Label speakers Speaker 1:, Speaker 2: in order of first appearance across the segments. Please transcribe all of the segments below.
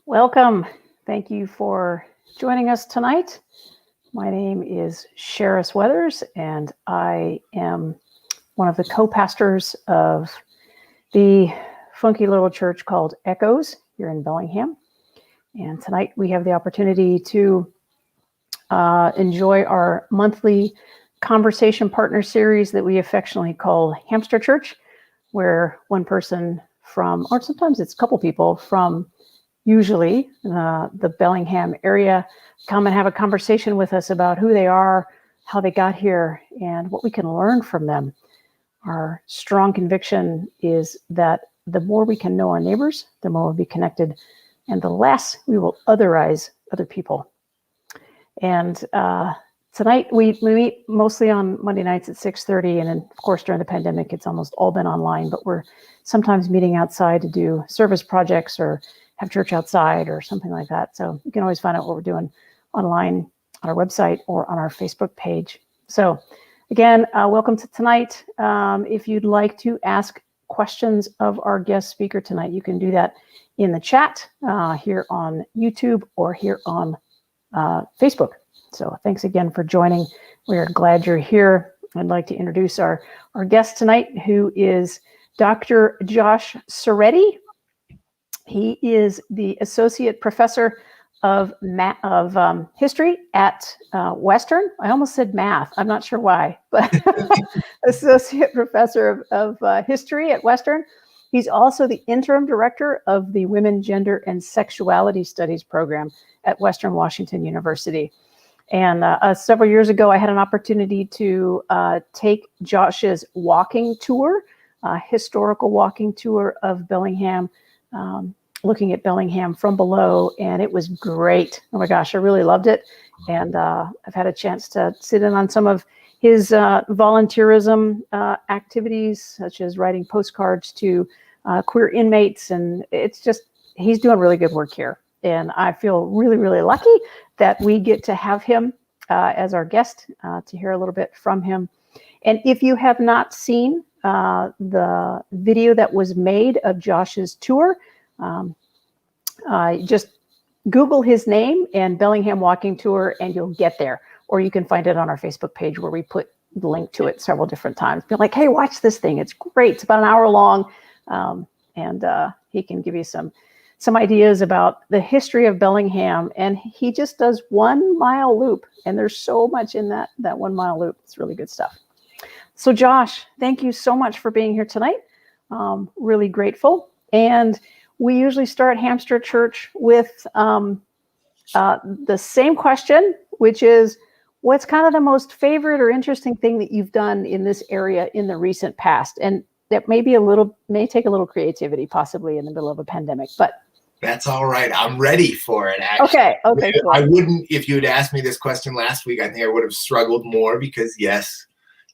Speaker 1: Welcome. Thank you for joining us tonight. My name is Sheris Weathers, and I am one of the co-pastors of the funky little church called Echoes here in Bellingham. And tonight we have the opportunity to enjoy our monthly conversation partner series that we affectionately call Hamster Church, where one person from, or sometimes it's a couple people from usually the Bellingham area, come and have a conversation with us about who they are, how they got here, and what we can learn from them. Our strong conviction is that the more we can know our neighbors, the more we'll be connected, and the less we will otherize other people. And tonight we meet mostly on Monday nights at 6:30, and then of course during the pandemic it's almost all been online, but we're sometimes meeting outside to do service projects or have church outside or something like that. So you can always find out what we're doing online on our website or on our Facebook page. So again, welcome to tonight. If you'd like to ask questions of our guest speaker tonight, you can do that in the chat here on YouTube or here on Facebook. So thanks again for joining. We're glad you're here. I'd like to introduce our guest tonight, who is Dr. Josh Cerretti. He is the Associate Professor of History at Western. I almost said math. I'm not sure why, but Associate Professor of History at Western. He's also the Interim Director of the Women, Gender, and Sexuality Studies program at Western Washington University. And several years ago, I had an opportunity to take Josh's walking tour, historical walking tour of Bellingham, looking at Bellingham from below, and it was great. Oh my gosh, I really loved it. And I've had a chance to sit in on some of his volunteerism activities, such as writing postcards to queer inmates. And it's just, he's doing really good work here. And I feel really, really lucky that we get to have him as our guest to hear a little bit from him. And if you have not seen the video that was made of Josh's tour, just Google his name and Bellingham Walking Tour and you'll get there. Or you can find it on our Facebook page where we put the link to it several different times. Be like, hey, watch this thing. It's great. It's about an hour long. And he can give you some ideas about the history of Bellingham. And he just does 1 mile loop. And there's so much in that 1 mile loop. It's really good stuff. So Josh, thank you so much for being here tonight. Really grateful. And we usually start Hamster Church with the same question, which is, what's kind of the most favorite or interesting thing that you've done in this area in the recent past? And that may take a little creativity, possibly in the middle of a pandemic, but.
Speaker 2: That's all right. I'm ready for it, actually.
Speaker 1: Okay, cool.
Speaker 2: I wouldn't, if you had asked me this question last week, I think I would have struggled more because, yes,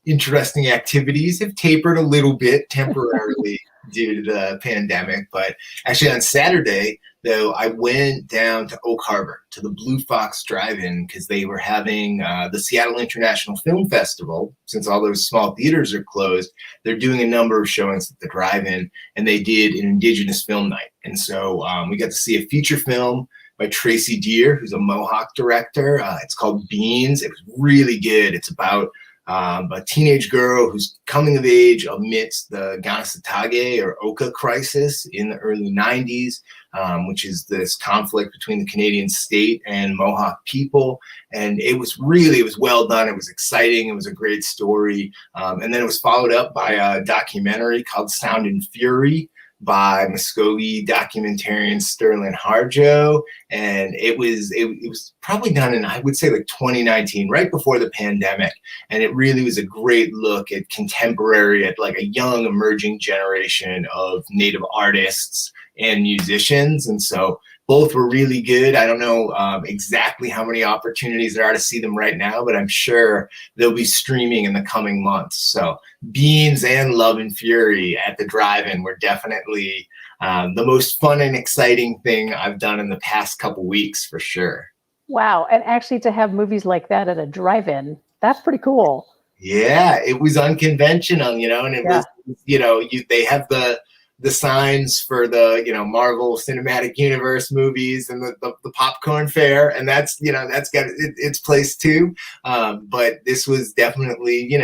Speaker 2: interesting activities have tapered a little bit temporarily due to the pandemic. But actually on Saturday, though, I went down to Oak Harbor to the Blue Fox Drive-In because they were having the Seattle International Film Festival. Since all those small theaters are closed, they're doing a number of showings at the drive-in, and they did an Indigenous film night. And so we got to see a feature film by Tracy Deer, who's a Mohawk director. It's called Beans. It was really good. It's about a teenage girl who's coming of age amidst the Ganasatake or Oka crisis in the early 90s, which is this conflict between the Canadian state and Mohawk people. And it was well done. It was exciting. It was a great story. And then it was followed up by a documentary called Sound and Fury by Muskogee documentarian Sterling Harjo. And it was probably done in, I would say, like 2019, right before the pandemic. And it really was a great look at contemporary, at like a young emerging generation of Native artists and musicians. And so both were really good. I don't know exactly how many opportunities there are to see them right now, but I'm sure they'll be streaming in the coming months. So Beans and Love and Fury at the drive-in were definitely the most fun and exciting thing I've done in the past couple weeks, for sure.
Speaker 1: Wow. And actually to have movies like that at a drive-in, that's pretty cool.
Speaker 2: Yeah, it was unconventional, and it was, they have the the signs for the, Marvel Cinematic Universe movies and the popcorn fair, and that's got its place too. But this was definitely,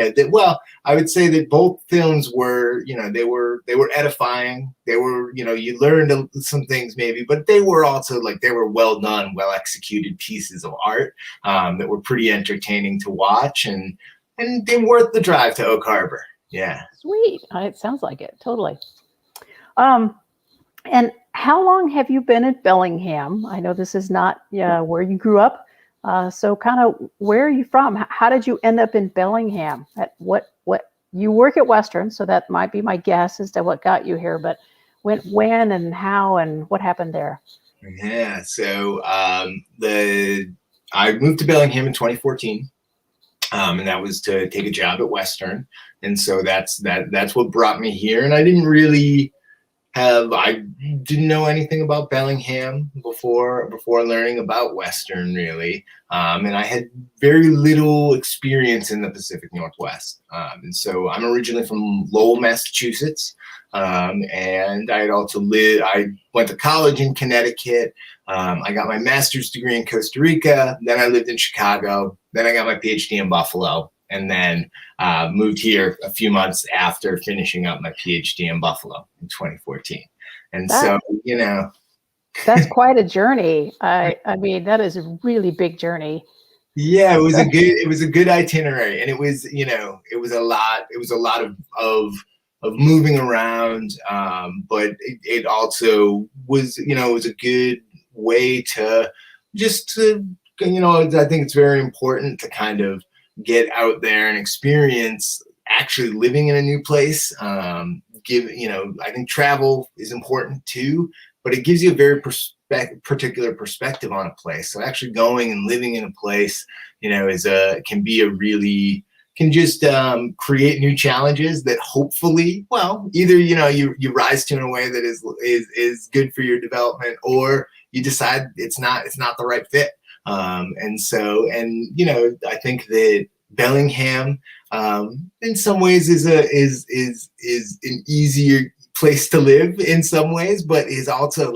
Speaker 2: I would say that both films were, they were edifying. They were, you learned some things maybe, but they were also they were well done, well executed pieces of art that were pretty entertaining to watch, and they were worth the drive to Oak Harbor. Yeah.
Speaker 1: Sweet. It sounds like it. Totally. And how long have you been at Bellingham? I know this is not where you grew up. So kind of where are you from? How did you end up in Bellingham? What you work at Western, so that might be my guess as to what got you here, but when and how and what happened there?
Speaker 2: Yeah. So I moved to Bellingham in 2014. And that was to take a job at Western. And so that's what brought me here. And I didn't know anything about Bellingham before learning about Western, really. And I had very little experience in the Pacific Northwest. And so I'm originally from Lowell, Massachusetts. And I went to college in Connecticut. I got my master's degree in Costa Rica. Then I lived in Chicago. Then I got my PhD in Buffalo, and then moved here a few months after finishing up my PhD in Buffalo in 2014. And
Speaker 1: that's quite a journey. I mean, that is a really big journey.
Speaker 2: Yeah, it was a good itinerary, and it was a lot of moving around, but it also was it was a good way to I think it's very important to kind of get out there and experience actually living in a new place. I think travel is important too, but it gives you a very particular perspective on a place. So actually going and living in a place, can just create new challenges that hopefully, either you rise to in a way that is good for your development, or you decide it's not the right fit. I think that Bellingham, in some ways, is an easier place to live in some ways, but is also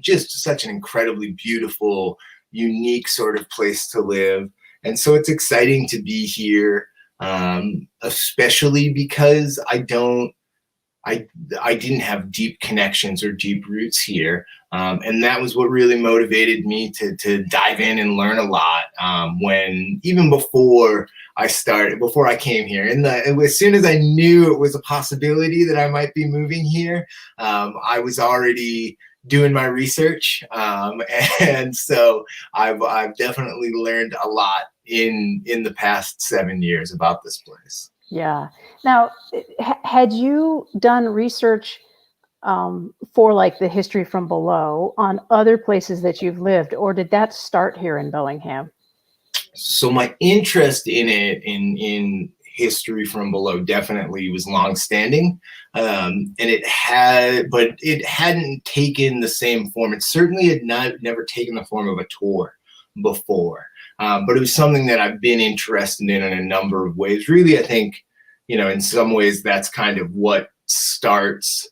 Speaker 2: just such an incredibly beautiful, unique sort of place to live. And so it's exciting to be here, especially because I didn't have deep connections or deep roots here. And that was what really motivated me to dive in and learn a lot. Before I came here, as soon as I knew it was a possibility that I might be moving here, I was already doing my research. And so I've definitely learned a lot in the past 7 years about this place.
Speaker 1: Yeah. Now, had you done research for the history from below on other places that you've lived, or did that start here in Bellingham?
Speaker 2: So my interest in history from below definitely was longstanding, and it hadn't taken the same form. It certainly had never taken the form of a tour before, but it was something that I've been interested in a number of ways. Really, I think, in some ways that's kind of what starts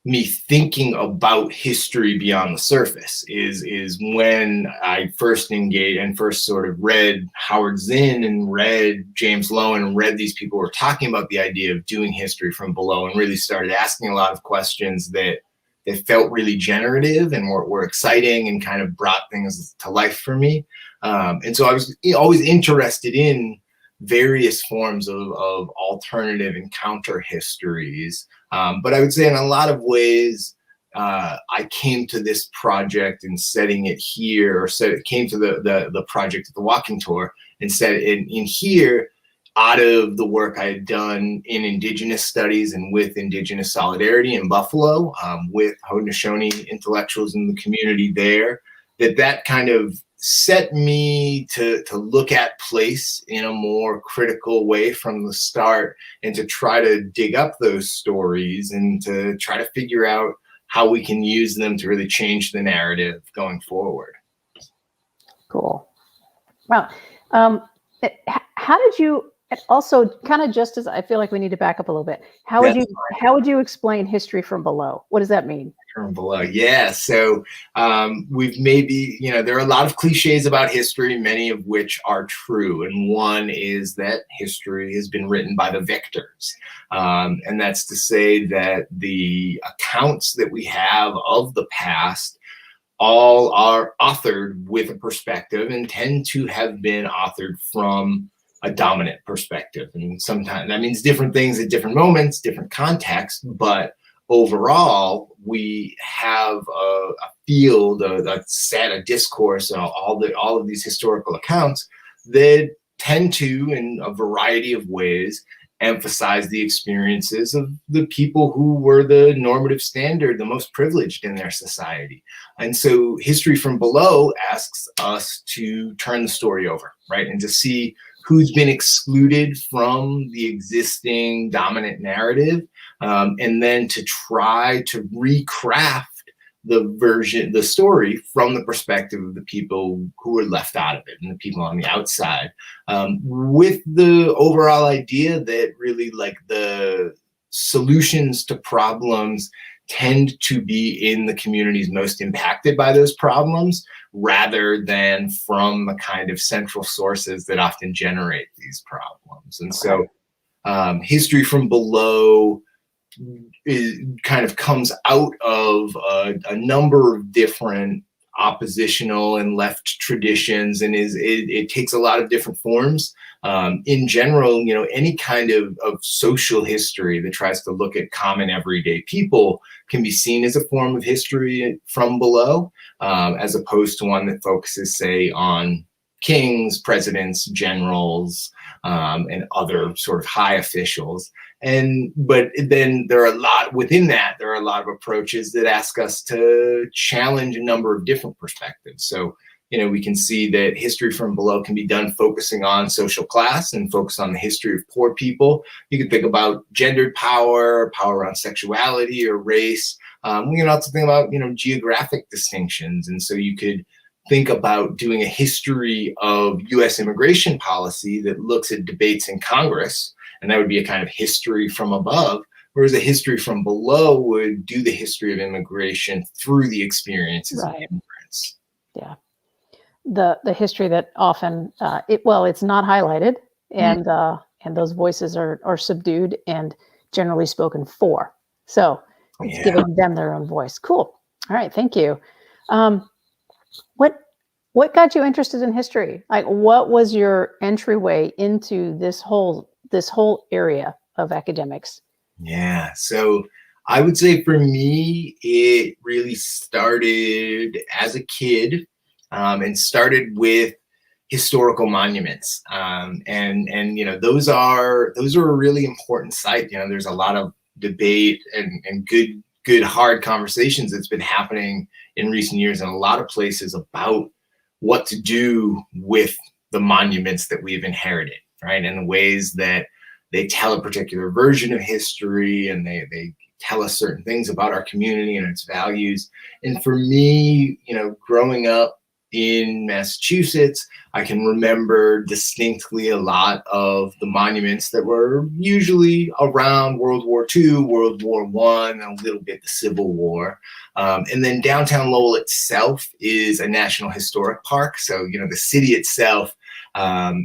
Speaker 2: me thinking about history beyond the surface is when I first engaged and first sort of read Howard Zinn and read James Lowen and read these people who were talking about the idea of doing history from below, and really started asking a lot of questions that felt really generative and were exciting and kind of brought things to life for me. And so I was always interested in various forms of alternative and counter histories. But I would say in a lot of ways, I came to this project and setting it here, came to the project of the walking tour and set it in here out of the work I had done in Indigenous studies and with Indigenous solidarity in Buffalo, with Haudenosaunee intellectuals in the community there, that kind of set me to look at place in a more critical way from the start, and to try to dig up those stories and to try to figure out how we can use them to really change the narrative going forward.
Speaker 1: Cool. Well, how did you And also, kind of just as I feel like we need to back up a little bit. How would you explain history from below? What does that mean?
Speaker 2: From below, yeah. So we've maybe, there are a lot of cliches about history, many of which are true. And one is that history has been written by the victors. And that's to say that the accounts that we have of the past all are authored with a perspective and tend to have been authored from a dominant perspective. And sometimes that means different things at different moments, different contexts, but overall, we have a field, a set, a discourse, all of these historical accounts that tend to, in a variety of ways, emphasize the experiences of the people who were the normative standard, the most privileged in their society. And so history from below asks us to turn the story over, right? And to see who's been excluded from the existing dominant narrative, and then to try to recraft the story from the perspective of the people who were left out of it and the people on the outside, with the overall idea that really like the solutions to problems tend to be in the communities most impacted by those problems, rather than from the kind of central sources that often generate these problems. And so history from below kind of comes out of a number of different oppositional and left traditions, and it takes a lot of different forms. In general, any kind of social history that tries to look at common everyday people can be seen as a form of history from below, as opposed to one that focuses, say, on kings, presidents, generals, and other sort of high officials. But then there are a lot of approaches that ask us to challenge a number of different perspectives. So, we can see that history from below can be done focusing on social class and focus on the history of poor people. You can think about gendered power around sexuality or race. We can also think about, geographic distinctions. And so you could think about doing a history of U.S. immigration policy that looks at debates in Congress, and that would be a kind of history from above, whereas a history from below would do the history of immigration through the experiences of immigrants.
Speaker 1: Yeah. The history that often, it's not highlighted, and those voices are subdued and generally spoken for. So it's giving them their own voice. Cool. All right. Thank you. What got you interested in history? Like, what was your entryway into this whole area of academics?
Speaker 2: Yeah. So I would say for me, it really started as a kid, and started with historical monuments. And those are a really important site. There's a lot of debate and good hard conversations that's been happening in recent years in a lot of places about what to do with the monuments that we've inherited, right? And the ways that they tell a particular version of history, and they tell us certain things about our community and its values. And for me, growing up in Massachusetts, I can remember distinctly a lot of the monuments that were usually around World War II, World War I, and a little bit the Civil War. And then downtown Lowell itself is a National Historic Park. So, the city itself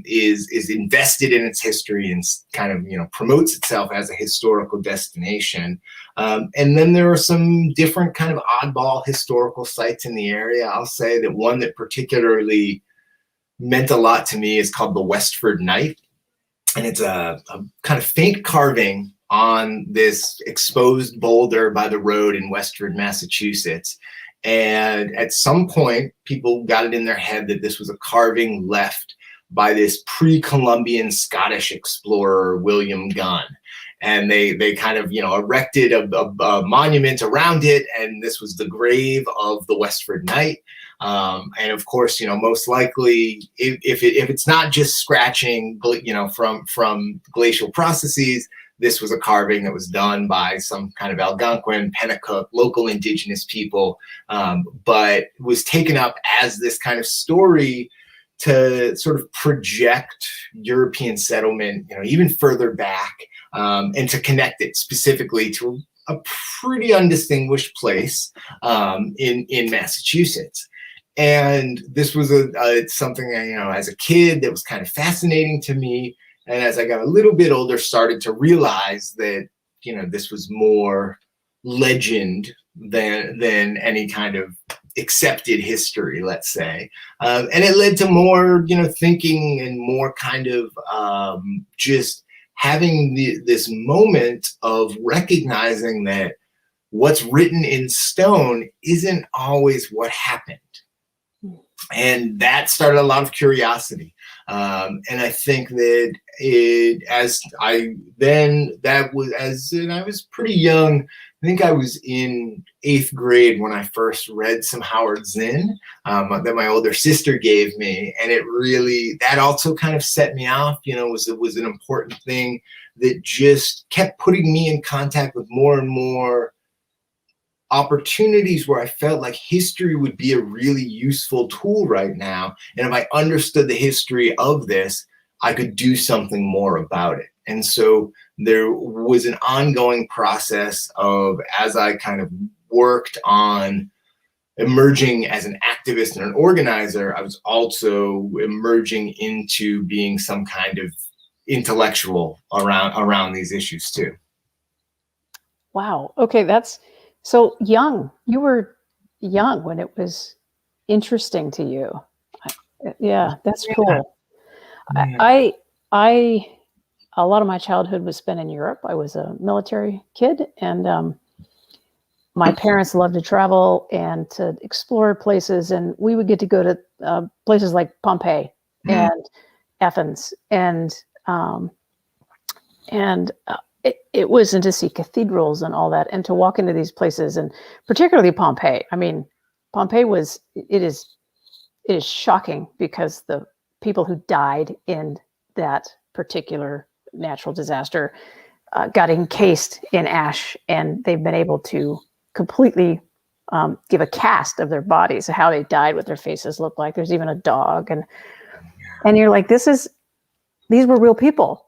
Speaker 2: is invested in its history and kind of, promotes itself as a historical destination. And then there are some different kind of oddball historical sites in the area. I'll say that one that particularly meant a lot to me is called the Westford Knight. And it's a kind of faint carving on this exposed boulder by the road in Westford, Massachusetts. And at some point, people got it in their head that this was a carving left by this pre-Columbian Scottish explorer, William Gunn. And they kind of, erected a monument around it. And this was the grave of the Westford Knight. And of course, most likely, if it's not just scratching, from glacial processes, this was a carving that was done by some kind of Algonquin, Pennacook, local indigenous people, but was taken up as this kind of story to sort of project European settlement, even further back, and to connect it specifically to a pretty undistinguished place in Massachusetts. And this was something as a kid that was kind of fascinating to me. And as I got a little bit older, started to realize that this was more legend than any kind of accepted history, let's say. And it led to more, thinking and more kind of just having this moment of recognizing that what's written in stone isn't always what happened. And that started a lot of curiosity. And I think that I was pretty young. I think I was in 8th grade when I first read some Howard Zinn that my older sister gave me. And that also kind of set me off, was an important thing that just kept putting me in contact with more and more opportunities where I felt like history would be a really useful tool right now. And if I understood the history of this, I could do something more about it. And so there was an ongoing process of, as I kind of worked on emerging as an activist and an organizer, I was also emerging into being some kind of intellectual around these issues too.
Speaker 1: Wow. Okay, that's so young. You were young when it was interesting to you. Yeah, that's cool. Yeah. I a lot of my childhood was spent in Europe. I was a military kid, and my parents loved to travel and to explore places, and we would get to go to places like Pompeii and Athens, and it was, and to see cathedrals and all that, and to walk into these places, and particularly Pompeii. I mean, Pompeii it is shocking, because the people who died in that particular natural disaster got encased in ash, and they've been able to completely give a cast of their bodies, how they died, what their faces look like. There's even a dog, and you're like, these were real people.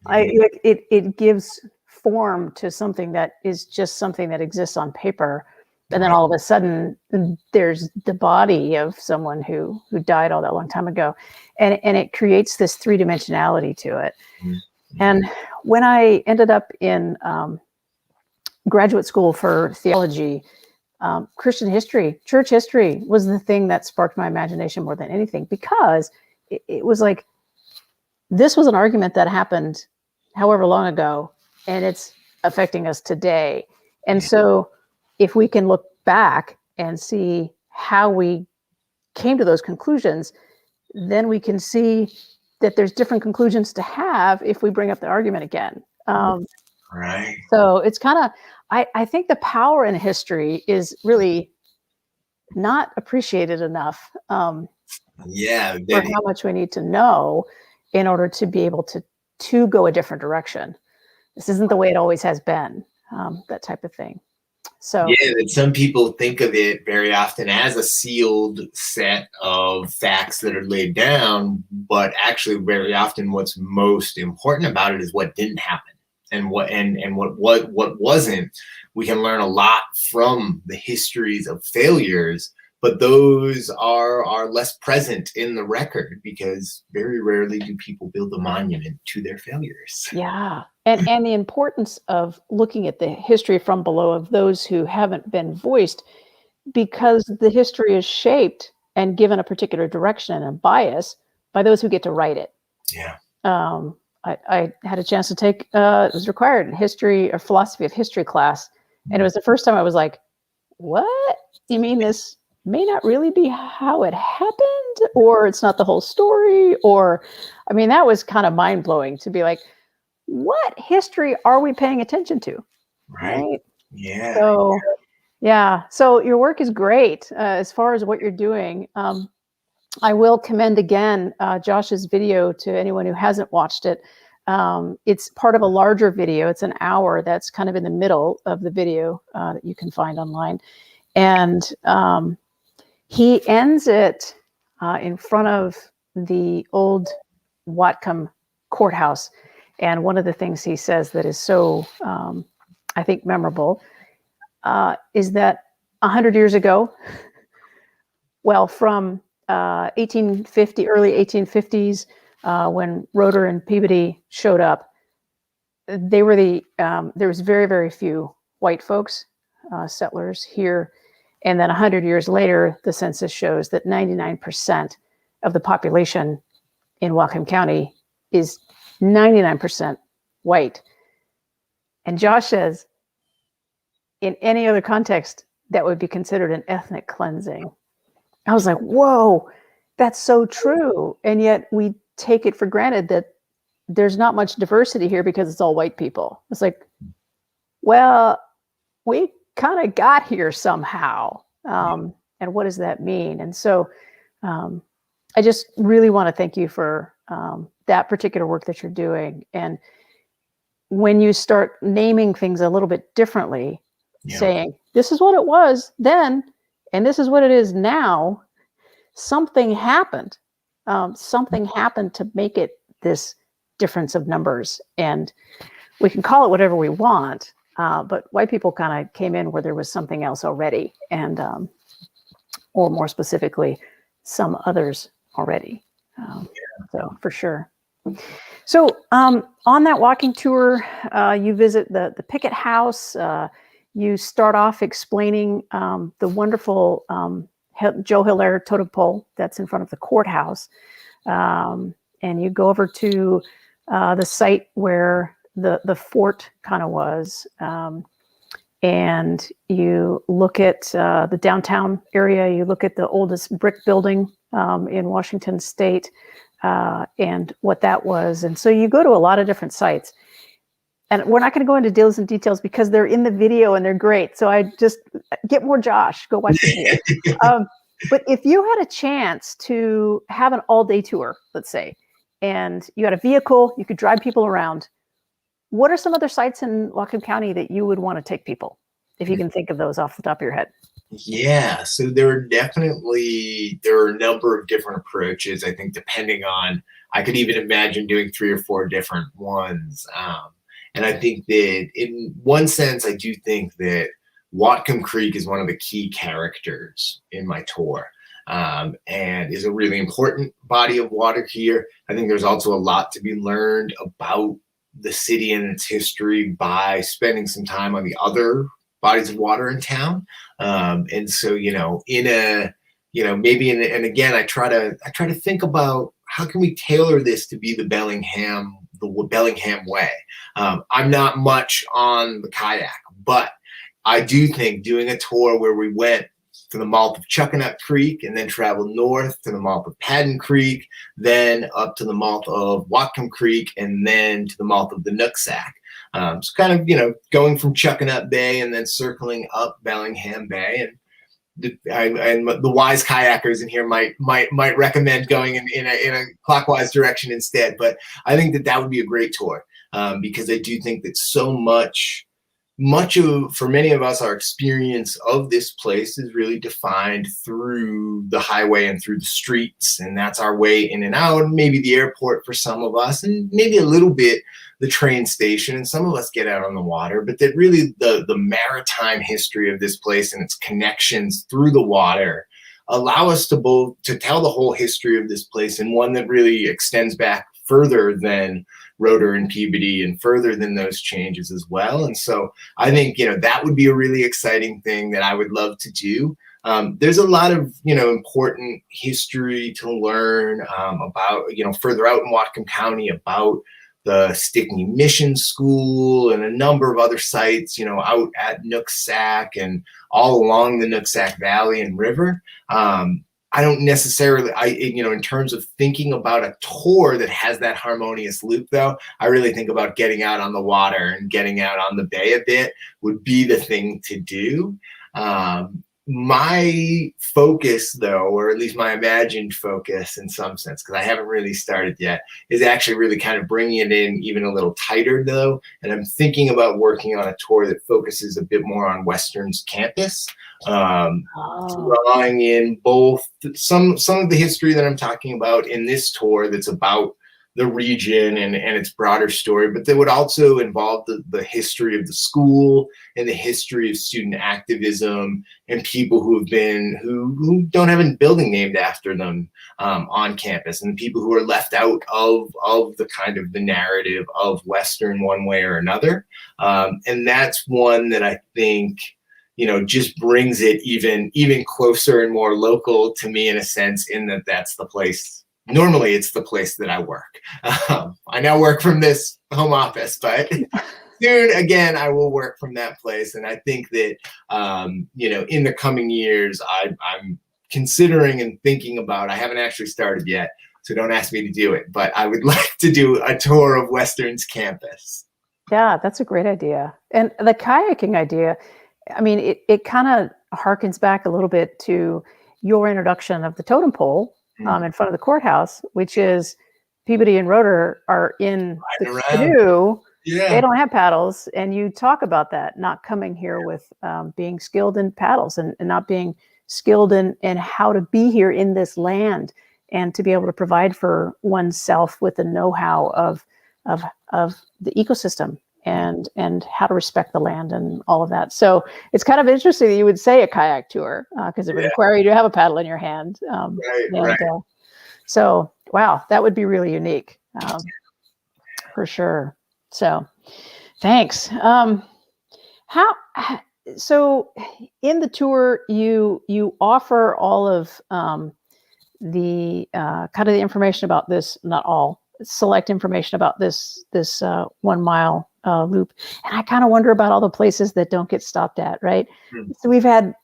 Speaker 1: It gives form to something that is just something that exists on paper, and then all of a sudden there's the body of someone who died all that long time ago, and it creates this three-dimensionality to it. And when I ended up in graduate school for theology, Christian history, church history was the thing that sparked my imagination more than anything, because it was like, this was an argument that happened however long ago, and it's affecting us today. And so if we can look back and see how we came to those conclusions, then we can see that there's different conclusions to have if we bring up the argument again.
Speaker 2: Right.
Speaker 1: So it's kind of, I think the power in history is really not appreciated enough for how much we need to know in order to be able to go a different direction. This isn't the way it always has been, that type of thing. So
Speaker 2: that some people think of it very often as a sealed set of facts that are laid down, but actually very often what's most important about it is what didn't happen, and what wasn't. We can learn a lot from the histories of failures, but those are less present in the record, because very rarely do people build a monument to their failures.
Speaker 1: Yeah. And the importance of looking at the history from below of those who haven't been voiced, because the history is shaped and given a particular direction and a bias by those who get to write it.
Speaker 2: Yeah.
Speaker 1: I had a chance to take, it was required, history or philosophy of history class. And it was the first time I was like, what? You mean this may not really be how it happened, or it's not the whole story? Or, I mean, that was kind of mind blowing to be like, what history are we paying attention to?
Speaker 2: Right. Yeah.
Speaker 1: So, yeah. So your work is great as far as what you're doing. I will commend again Josh's video to anyone who hasn't watched it. It's part of a larger video. It's an hour that's kind of in the middle of the video that you can find online. And he ends it in front of the old Whatcom courthouse. And one of the things he says that is so, I think, memorable is that 100 years ago, well, from 1850, early 1850s, when Roeder and Peabody showed up, they were there was very, very few white folks, settlers here. And then 100 years later, the census shows that 99% of the population in Whatcom County is 99% white. And Josh says, in any other context, that would be considered an ethnic cleansing. I was like, whoa, that's so true. And yet we take it for granted that there's not much diversity here because it's all white people. It's like, well, we kind of got here somehow. And what does that mean? And so I just really want to thank you for that particular work that you're doing. And when you start naming things a little bit differently, saying, this is what it was then, and this is what it is now, something happened. Something happened to make it this difference of numbers. And we can call it whatever we want, but white people kind of came in where there was something else already, and or more specifically, some others already. So for sure. So on that walking tour, you visit the Picket House. You start off explaining the wonderful Joe Hilaire totem pole that's in front of the courthouse. And you go over to the site where the fort kind of was. And you look at the downtown area. You look at the oldest brick building in Washington State and what that was. And so you go to a lot of different sites. And we're not going to go into deals and details because they're in the video and they're great. So I just get more Josh, go watch the video. But if you had a chance to have an all-day tour, let's say, and you had a vehicle, you could drive people around, what are some other sites in Whatcom County that you would want to take people, if you can think of those off the top of your head?
Speaker 2: Yeah, so there are a number of different approaches, I think, depending on, I could even imagine doing 3 or 4 different ones. And I think that in one sense, I do think that Whatcom Creek is one of the key characters in my tour, and is a really important body of water here. I think there's also a lot to be learned about the city and its history by spending some time on the other bodies of water in town. And so, and again, I try to think about how can we tailor this to be the Bellingham way. I'm not much on the kayak, but I do think doing a tour where we went to the mouth of Chuckanut Creek and then traveled north to the mouth of Padden Creek, then up to the mouth of Whatcom Creek, and then to the mouth of the Nooksack. So kind of, going from Chuckanut Bay and then circling up Bellingham Bay. And the wise kayakers in here might recommend going in a clockwise direction instead. But I think that would be a great tour, because I do think that so much of, for many of us, our experience of this place is really defined through the highway and through the streets, and that's our way in and out. Maybe the airport for some of us, and maybe a little bit the train station, and some of us get out on the water, but that really the maritime history of this place and its connections through the water allow us to tell the whole history of this place, and one that really extends back further than Roeder and Peabody and further than those changes as well. And so I think, that would be a really exciting thing that I would love to do. There's a lot of, important history to learn about, further out in Whatcom County, about the Stickney Mission School and a number of other sites, out at Nooksack and all along the Nooksack Valley and River. I don't necessarily, in terms of thinking about a tour that has that harmonious loop, though, I really think about getting out on the water and getting out on the bay a bit would be the thing to do. my focus, though, or at least my imagined focus in some sense, because I haven't really started yet, is actually really kind of bringing it in even a little tighter, though. And I'm thinking about working on a tour that focuses a bit more on Western's campus, drawing in both some of the history that I'm talking about in this tour that's about the region and its broader story, but that would also involve the history of the school and the history of student activism and people who don't have a building named after them on campus, and people who are left out of the kind of the narrative of Western one way or another. And that's one that I think, just brings it even closer and more local to me in a sense, in that that's the place. Normally, it's the place that I work. I now work from this home office, but soon again, I will work from that place. And I think that, in the coming years, I'm considering and thinking about, I haven't actually started yet, so don't ask me to do it, but I would like to do a tour of Western's campus.
Speaker 1: Yeah, that's a great idea. And the kayaking idea, I mean, it kind of harkens back a little bit to your introduction of the totem pole in front of the courthouse, which is Peabody and Roeder are in the canoe. Yeah. They don't have paddles. And you talk about that, not coming here with being skilled in paddles and not being skilled in how to be here in this land and to be able to provide for oneself with the know-how of the ecosystem and how to respect the land and all of that. So it's kind of interesting that you would say a kayak tour because it would require you to have a paddle in your hand. Right. So, wow, that would be really unique for sure. So thanks. So in the tour, you offer all of the kind of the information about this, not all, select information about this 1 mile loop, and I kind of wonder about all the places that don't get stopped at, right? Mm-hmm. So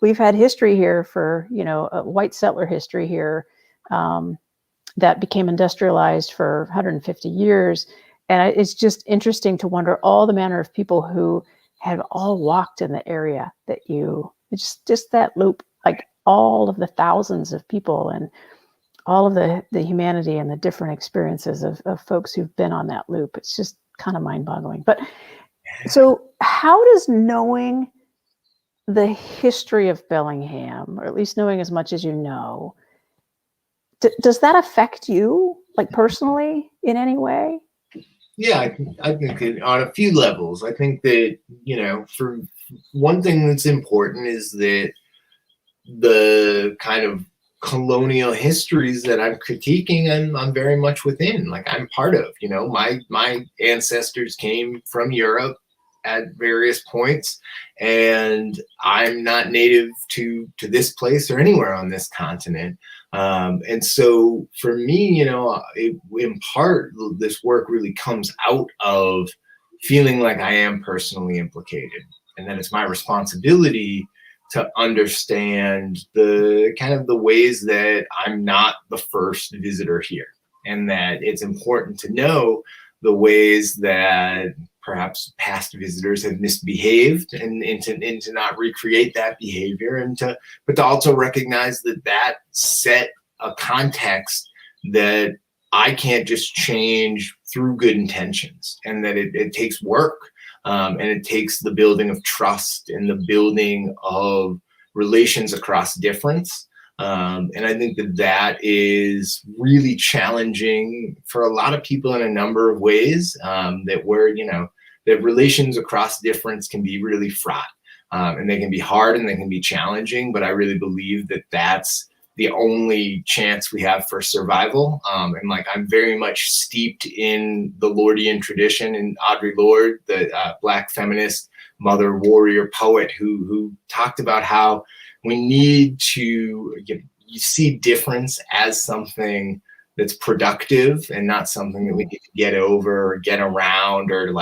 Speaker 1: we've had history here for a white settler history here that became industrialized for 150 years, and it's just interesting to wonder all the manner of people who have all walked in the area that just that loop, like all of the thousands of people and all of the humanity and the different experiences of folks who've been on that loop. It's just kind of mind-boggling. But so how does knowing the history of Bellingham, or at least knowing as much as you know, does that affect you, like personally, in any way?
Speaker 2: Yeah, I think on a few levels. I think that, for one thing that's important is that the kind of colonial histories that I'm critiquing, I'm very much within, like I'm part of, my ancestors came from Europe at various points, and I'm not native to this place or anywhere on this continent. And so for me, in part, this work really comes out of feeling like I am personally implicated, and that it's my responsibility to understand the kind of the ways that I'm not the first visitor here, and that it's important to know the ways that perhaps past visitors have misbehaved and to not recreate that behavior, but to also recognize that set a context that I can't just change through good intentions, and that it takes work. And it takes the building of trust and the building of relations across difference. And I think that is really challenging for a lot of people in a number of ways, that relations across difference can be really fraught, and they can be hard and they can be challenging. But I really believe that that's the only chance we have for survival. And I'm very much steeped in the Lordian tradition, and Audre Lorde, the Black feminist, mother, warrior, poet, who talked about how we need to you see difference as something that's productive and not something that we need to get over or get around or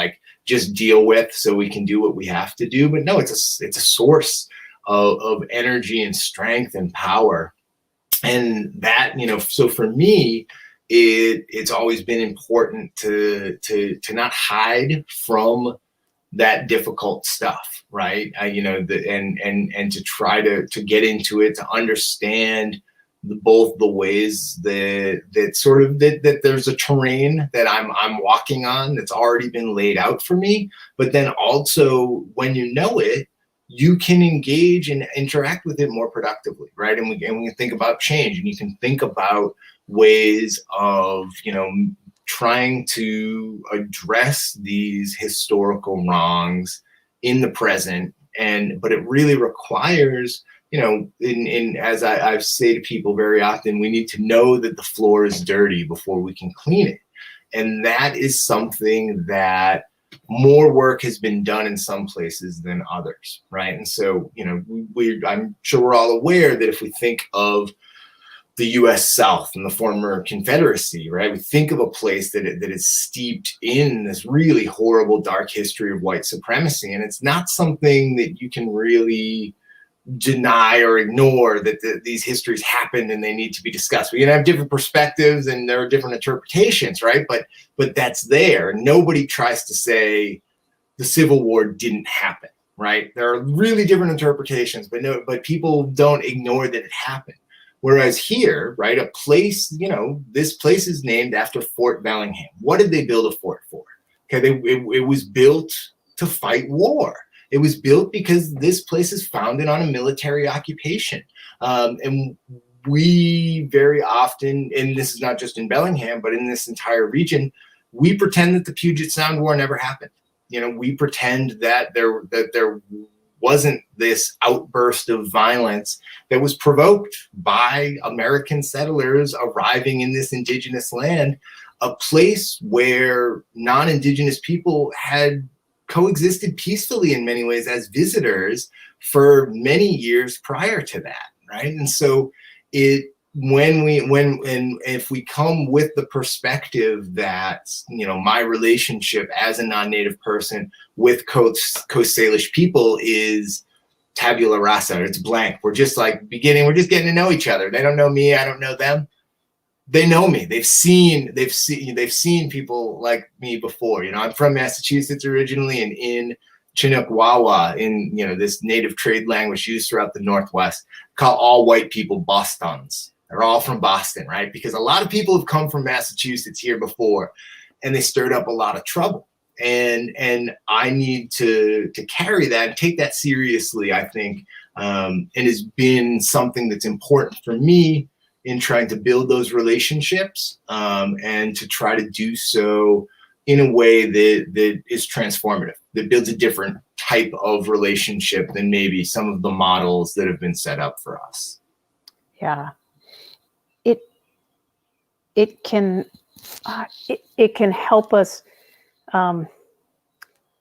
Speaker 2: just deal with so we can do what we have to do. But no, it's a source of energy and strength and power. And that, so for me, it's always been important to not hide from that difficult stuff, right? And to try to get into it, to understand both the ways that there's a terrain that I'm walking on that's already been laid out for me, but then also when you know it, you can engage and interact with it more productively, right? And we can think about change, and you can think about ways of, trying to address these historical wrongs in the present. But it really requires, as I say to people very often, we need to know that the floor is dirty before we can clean it. And that is something that more work has been done in some places than others, right? And so, I'm sure we're all aware that if we think of the U.S. South and the former Confederacy, right, we think of a place that is steeped in this really horrible, dark history of white supremacy. And it's not something that you can really deny or ignore, that these histories happened and they need to be discussed. We can have different perspectives and there are different interpretations, right? But that's there. Nobody tries to say the Civil War didn't happen, right? There are really different interpretations, but people don't ignore that it happened. Whereas here, right, a place, this place is named after Fort Bellingham. What did they build a fort for? Okay, it was built to fight war. It was built because this place is founded on a military occupation. And we very often, and this is not just in Bellingham, but in this entire region, we pretend that the Puget Sound War never happened. We pretend that there wasn't this outburst of violence that was provoked by American settlers arriving in this indigenous land, a place where non-indigenous people had coexisted peacefully in many ways as visitors for many years prior to that, right? And so if we come with the perspective that, my relationship as a non-native person with Coast Salish people is tabula rasa, it's blank. We're just we're just getting to know each other. They don't know me, I don't know them. They know me. They've seen people like me before. I'm from Massachusetts originally, and in Chinook Wawa, in this native trade language used throughout the Northwest, call all white people Bostons. They're all from Boston, right? Because a lot of people have come from Massachusetts here before, and they stirred up a lot of trouble. And I need to carry that and take that seriously, I think, and has been something that's important for me in trying to build those relationships, and to try to do so in a way that is transformative, that builds a different type of relationship than maybe some of the models that have been set up for us.
Speaker 1: Yeah. It can help us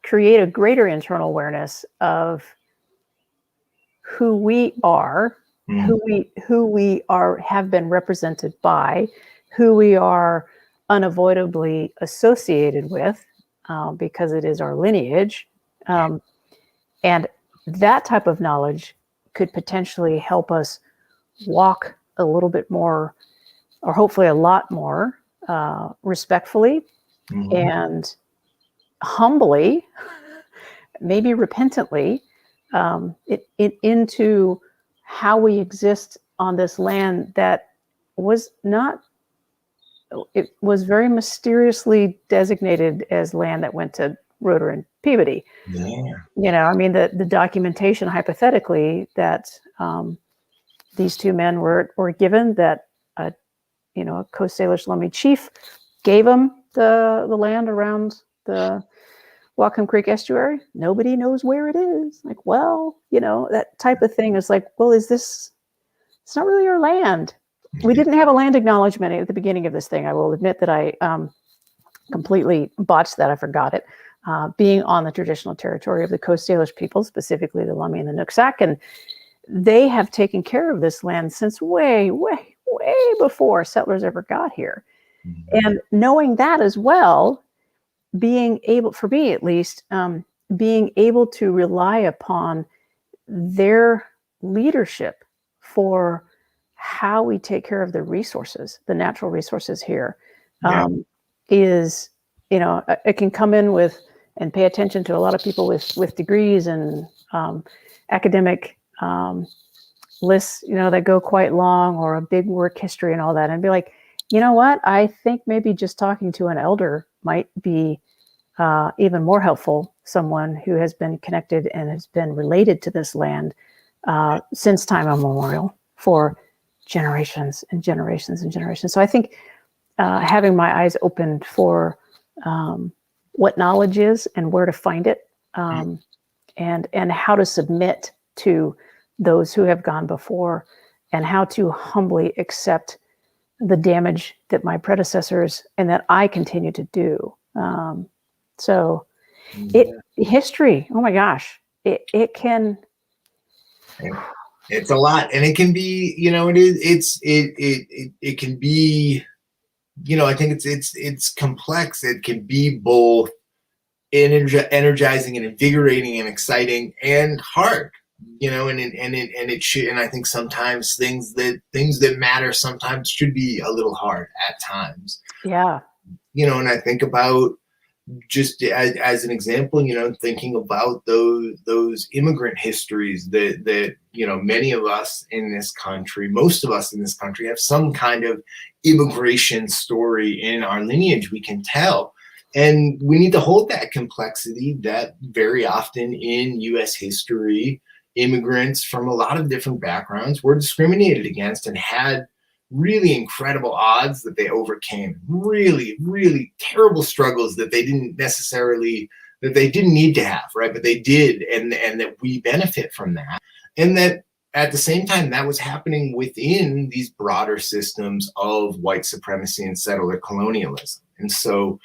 Speaker 1: create a greater internal awareness of who we are, who we are, have been represented by, who we are unavoidably associated with, because it is our lineage, and that type of knowledge could potentially help us walk a little bit more, or hopefully a lot more, respectfully and humbly, maybe repentantly, into how we exist on this land that was not, it was very mysteriously designated as land that went to Roeder and Peabody.
Speaker 2: Yeah.
Speaker 1: I mean, the documentation hypothetically that these two men were given, that a Coast Salish Lummi chief gave them the land around the Whatcom Creek estuary. Nobody knows where it is. That type of thing is it's not really our land. We didn't have a land acknowledgement at the beginning of this thing. I will admit that I completely botched that. I forgot it. Being on the traditional territory of the Coast Salish people, specifically the Lummi and the Nooksack, and they have taken care of this land since way, way, way before settlers ever got here. And knowing that as well, being able, for me at least, being able to rely upon their leadership for how we take care of the resources, the natural resources here, is, it can come in with and pay attention to a lot of people with degrees and academic lists, that go quite long, or a big work history and all that, and be like, you know what? I think maybe just talking to an elder might be even more helpful. Someone who has been connected and has been related to this land since time immemorial for generations and generations and generations. So I think having my eyes opened for what knowledge is and where to find it, and how to submit to those who have gone before, and how to humbly accept the damage that my predecessors and that I continue to do. History, oh my gosh, it can.
Speaker 2: It's a lot, and it can be, it can be, I think it's complex. It can be both energizing and invigorating and exciting and hard, and it should. And I think sometimes things that matter sometimes should be a little hard at times.
Speaker 1: Yeah.
Speaker 2: And I think about, just as an example, thinking about those immigrant histories that many of us in this country, most of us in this country, have some kind of immigration story in our lineage we can tell. And we need to hold that complexity that very often in U.S. history, immigrants from a lot of different backgrounds were discriminated against and had really incredible odds that they overcame, really, really terrible struggles that they didn't need to have, right? But they did, and that we benefit from that. And that at the same time, that was happening within these broader systems of white supremacy and settler colonialism. And so,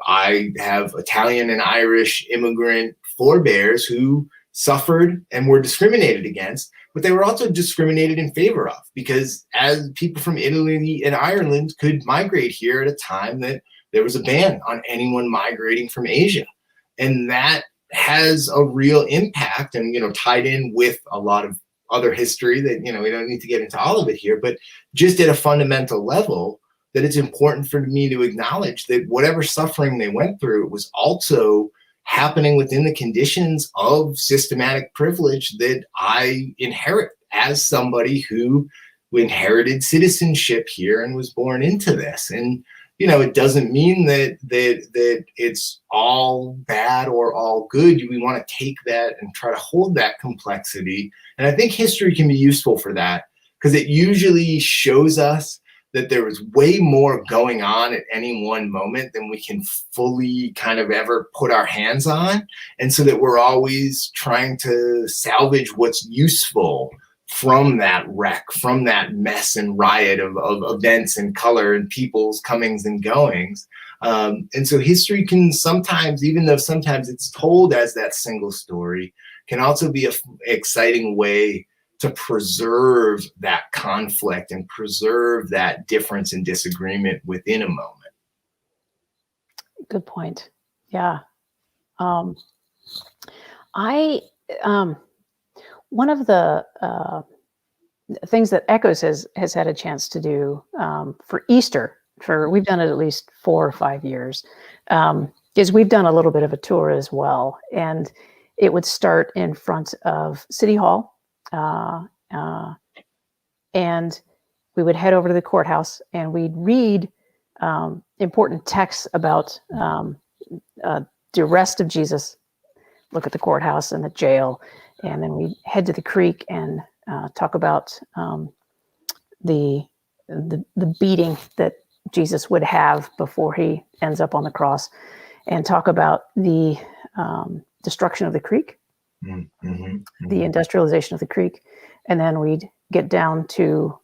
Speaker 2: I have Italian and Irish immigrant forebears who suffered and were discriminated against, but they were also discriminated in favor of, because as people from Italy and Ireland could migrate here at a time that there was a ban on anyone migrating from Asia. And that has a real impact, and, tied in with a lot of other history that, we don't need to get into all of it here, but just at a fundamental level, that it's important for me to acknowledge that whatever suffering they went through, it was also happening within the conditions of systematic privilege that I inherit as somebody who inherited citizenship here and was born into this. And, it doesn't mean that it's all bad or all good. We want to take that and try to hold that complexity. And I think history can be useful for that, because it usually shows us that there was way more going on at any one moment than we can fully kind of ever put our hands on. And so that we're always trying to salvage what's useful from that wreck, from that mess and riot of events and color and people's comings and goings. And so history can sometimes, even though sometimes it's told as that single story, can also be an exciting way to preserve that conflict and preserve that difference and disagreement within a moment.
Speaker 1: Good point. Yeah. One of the things that Echoes has had a chance to do for Easter, we've done it at least 4 or 5 years, is we've done a little bit of a tour as well. And it would start in front of City Hall. And we would head over to the courthouse, and we'd read important texts about the arrest of Jesus, look at the courthouse and the jail, and then we'd head to the creek and talk about the beating that Jesus would have before he ends up on the cross, and talk about the destruction of the creek. The industrialization of the creek, and then we'd get down to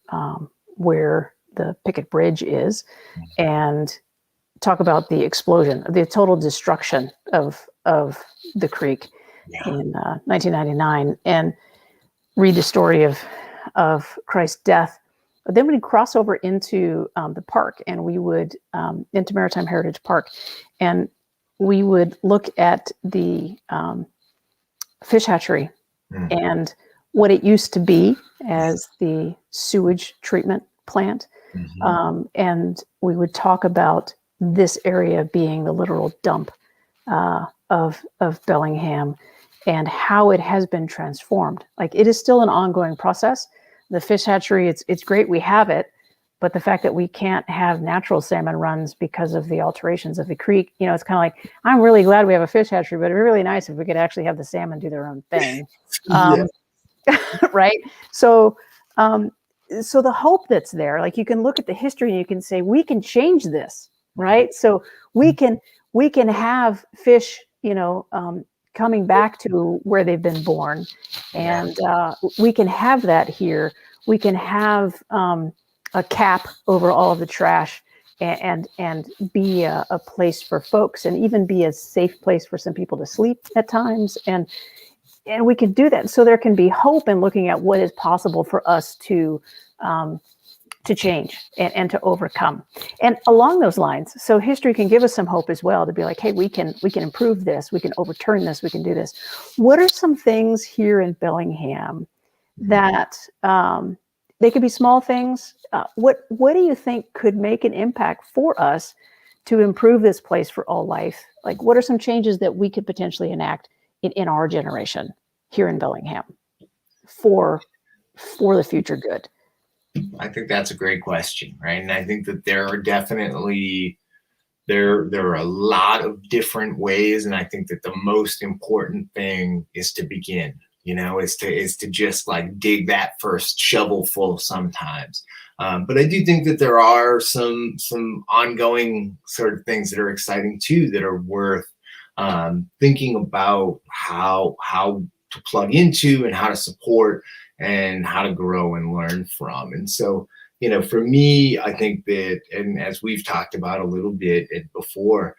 Speaker 1: where the Picket Bridge is, and talk about the explosion, the total destruction of the creek in 1999, and read the story of Christ's death. But then we'd cross over into the park, and we would into Maritime Heritage Park, and we would look at the fish hatchery and what it used to be as the sewage treatment plant. And we would talk about this area being the literal dump of Bellingham and how it has been transformed. Like, it is still an ongoing process. The fish hatchery, it's great we have it, but the fact that we can't have natural salmon runs because of the alterations of the creek, it's kind of like, I'm really glad we have a fish hatchery, but it'd be really nice if we could actually have the salmon do their own thing.
Speaker 2: Yeah.
Speaker 1: Right. So, so the hope that's there, like, you can look at the history and you can say, we can change this, right? So we can have fish, coming back to where they've been born, and we can have that here. We can have a cap over all of the trash, and be a place for folks, and even be a safe place for some people to sleep at times, and we can do that. So there can be hope in looking at what is possible for us to change and to overcome. And along those lines, so history can give us some hope as well, to be like, hey, we can improve this, we can overturn this, we can do this. What are some things here in Bellingham that they could be small things? What do you think could make an impact for us to improve this place for all life? Like, what are some changes that we could potentially enact in our generation here in Bellingham for the future good?
Speaker 2: I think that's a great question, right? And I think that there are definitely there are a lot of different ways, and I think that the most important thing is to begin. Is to just like dig that first shovelful sometimes. But I do think that there are some ongoing sort of things that are exciting too, that are worth thinking about how to plug into and how to support and how to grow and learn from. And so, for me, I think that, and as we've talked about a little bit before,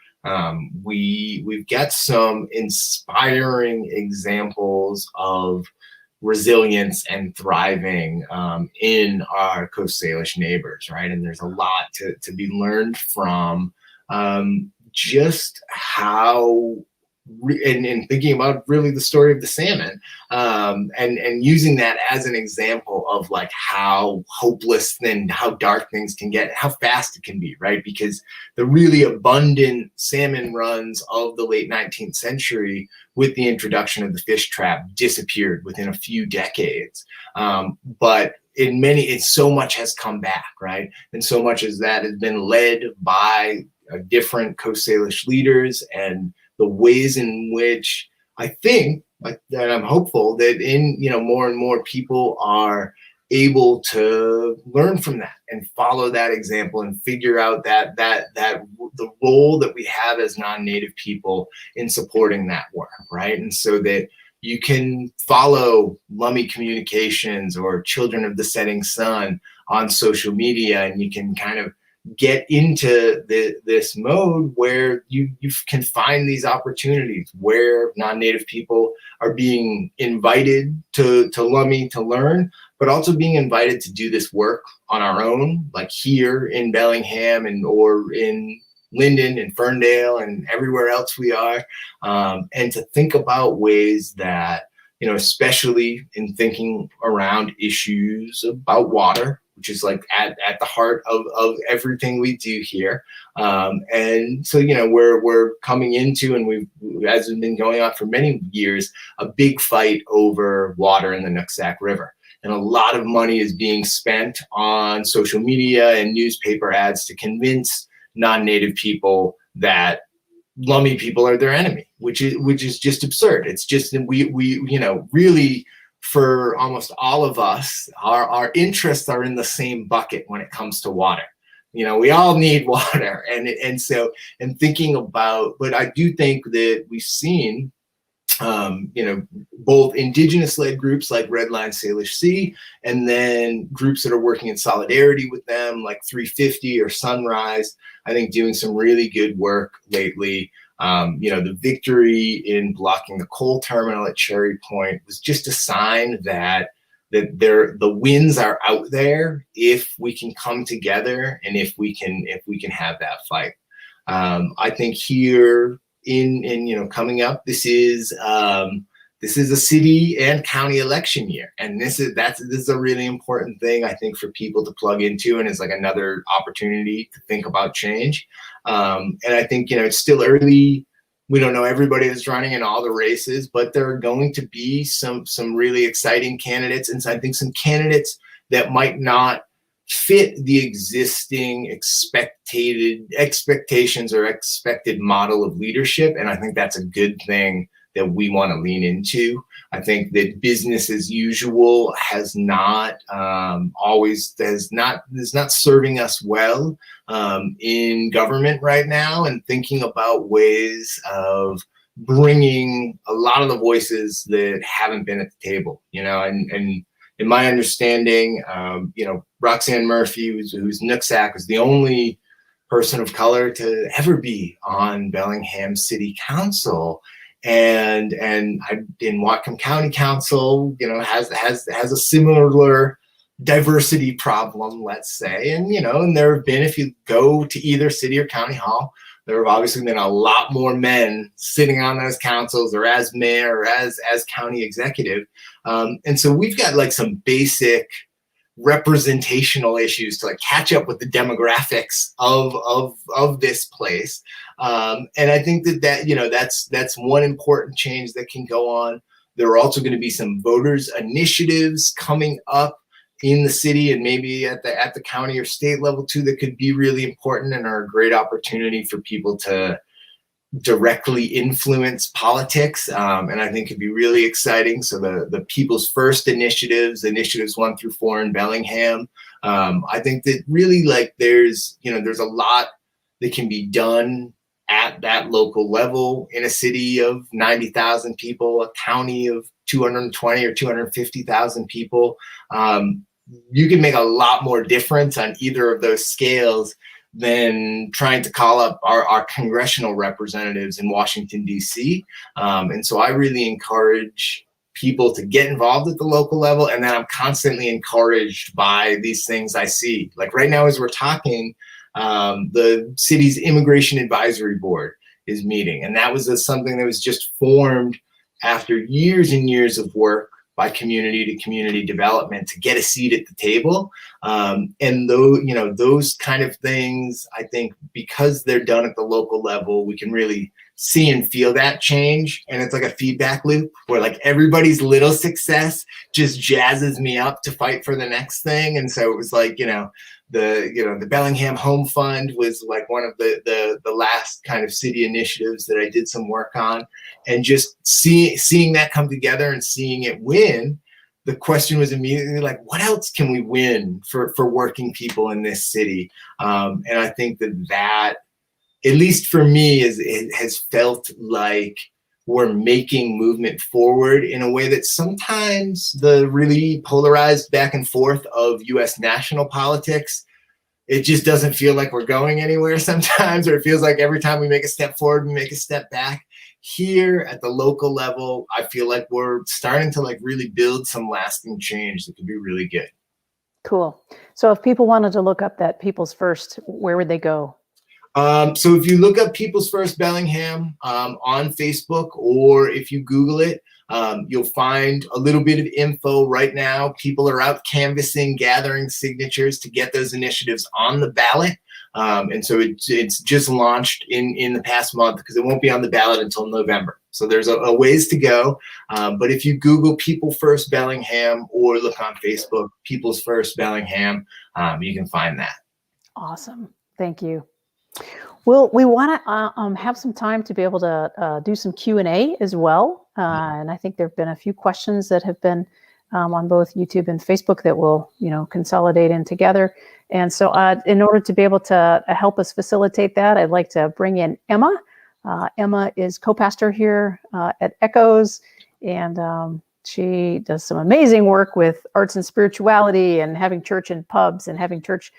Speaker 2: we've got some inspiring examples of resilience and thriving in our Coast Salish neighbors, right? And there's a lot to be learned from just how, and thinking about really the story of the salmon, and using that as an example of like how hopeless and how dark things can get, how fast it can be, right? Because the really abundant salmon runs of the late 19th century, with the introduction of the fish trap, disappeared within a few decades. But so much has come back, right? And so much as that has been led by different Coast Salish leaders, and the ways in which I think that I'm hopeful that more and more people are able to learn from that and follow that example and figure out that the role that we have as non-native people in supporting that work, right? And so that you can follow Lummi Communications or Children of the Setting Sun on social media, and you can kind of get into this mode where you can find these opportunities where non-native people are being invited to Lummi to learn, but also being invited to do this work on our own, like here in Bellingham or in Linden and Ferndale and everywhere else we are, and to think about ways that, especially in thinking around issues about water, which is like at the heart of everything we do here. And so, we're coming into, and as has been going on for many years, a big fight over water in the Nooksack River. And a lot of money is being spent on social media and newspaper ads to convince non-native people that Lummi people are their enemy, which is just absurd. It's just that we really, for almost all of us, our interests are in the same bucket when it comes to water. We all need water, and so thinking about, but I do think that we've seen, both Indigenous-led groups like Redline Salish Sea, and then groups that are working in solidarity with them, like 350 or Sunrise, I think doing some really good work lately. The victory in blocking the coal terminal at Cherry Point was just a sign that the winds are out there if we can come together, and if we can have that fight. I think here in coming up, this is a city and county election year, and this is a really important thing, I think, for people to plug into, and it's like another opportunity to think about change. And I think it's still early We don't know everybody that's running in all the races, but there are going to be some really exciting candidates. And so I think some candidates that might not fit the existing expectations or expected model of leadership. And I think that's a good thing that we want to lean into. I think that business as usual is not serving us well in government right now, and thinking about ways of bringing a lot of the voices that haven't been at the table, and in my understanding, Roxanne Murphy, who's Nooksack, was the only person of color to ever be on Bellingham City Council. And in Whatcom County Council, has a similar diversity problem, let's say. And there have been, if you go to either city or county hall, there have obviously been a lot more men sitting on those councils, or as mayor, or as county executive. And so we've got like some basic representational issues to like catch up with the demographics of this place. And I think that's one important change that can go on. There are also going to be some voters initiatives coming up in the city, and maybe at the county or state level too, that could be really important and are a great opportunity for people to directly influence politics, and I think could be really exciting. So the People's First initiatives 1 through 4 in Bellingham, I think that really there's a lot that can be done at that local level in a city of 90,000 people, a county of 220 or 250,000 people. You can make a lot more difference on either of those scales than trying to call up our congressional representatives in Washington, D.C. And so I really encourage people to get involved at the local level. And then I'm constantly encouraged by these things I see. Like right now, as we're talking, the city's Immigration Advisory Board is meeting. And that was something that was just formed after years and years of work by community to community development to get a seat at the table. And those kind of things, I think because they're done at the local level, we can really see and feel that change. And it's like a feedback loop where like everybody's little success just jazzes me up to fight for the next thing. And so it was like, the Bellingham Home Fund was like one of the last kind of city initiatives that I did some work on, and just seeing that come together and seeing it win. The question was immediately like, what else can we win for working people in this city? And I think that at least for me, it has felt like we're making movement forward in a way that sometimes the really polarized back and forth of U.S. national politics, it just doesn't feel like we're going anywhere sometimes, or it feels like every time we make a step forward, we make a step back. Here at the local level, I feel like we're starting to like really build some lasting change that could be really good.
Speaker 1: Cool. So if people wanted to look up that People's First, where would they go?
Speaker 2: So if you look up People's First Bellingham on Facebook, or if you Google it, you'll find a little bit of info. Right now, people are out canvassing, gathering signatures to get those initiatives on the ballot. And so it's just launched in the past month, because it won't be on the ballot until November. So there's a ways to go. But if you Google People First Bellingham, or look on Facebook, People's First Bellingham, you can find that.
Speaker 1: Awesome. Thank you. Well, we want to have some time to be able to do some Q&A as well. And I think there have been a few questions that have been on both YouTube and Facebook that we'll, consolidate in together. And so in order to be able to help us facilitate that, I'd like to bring in Emma. Emma is co-pastor here at Echoes, and she does some amazing work with arts and spirituality, and having church in pubs, and having church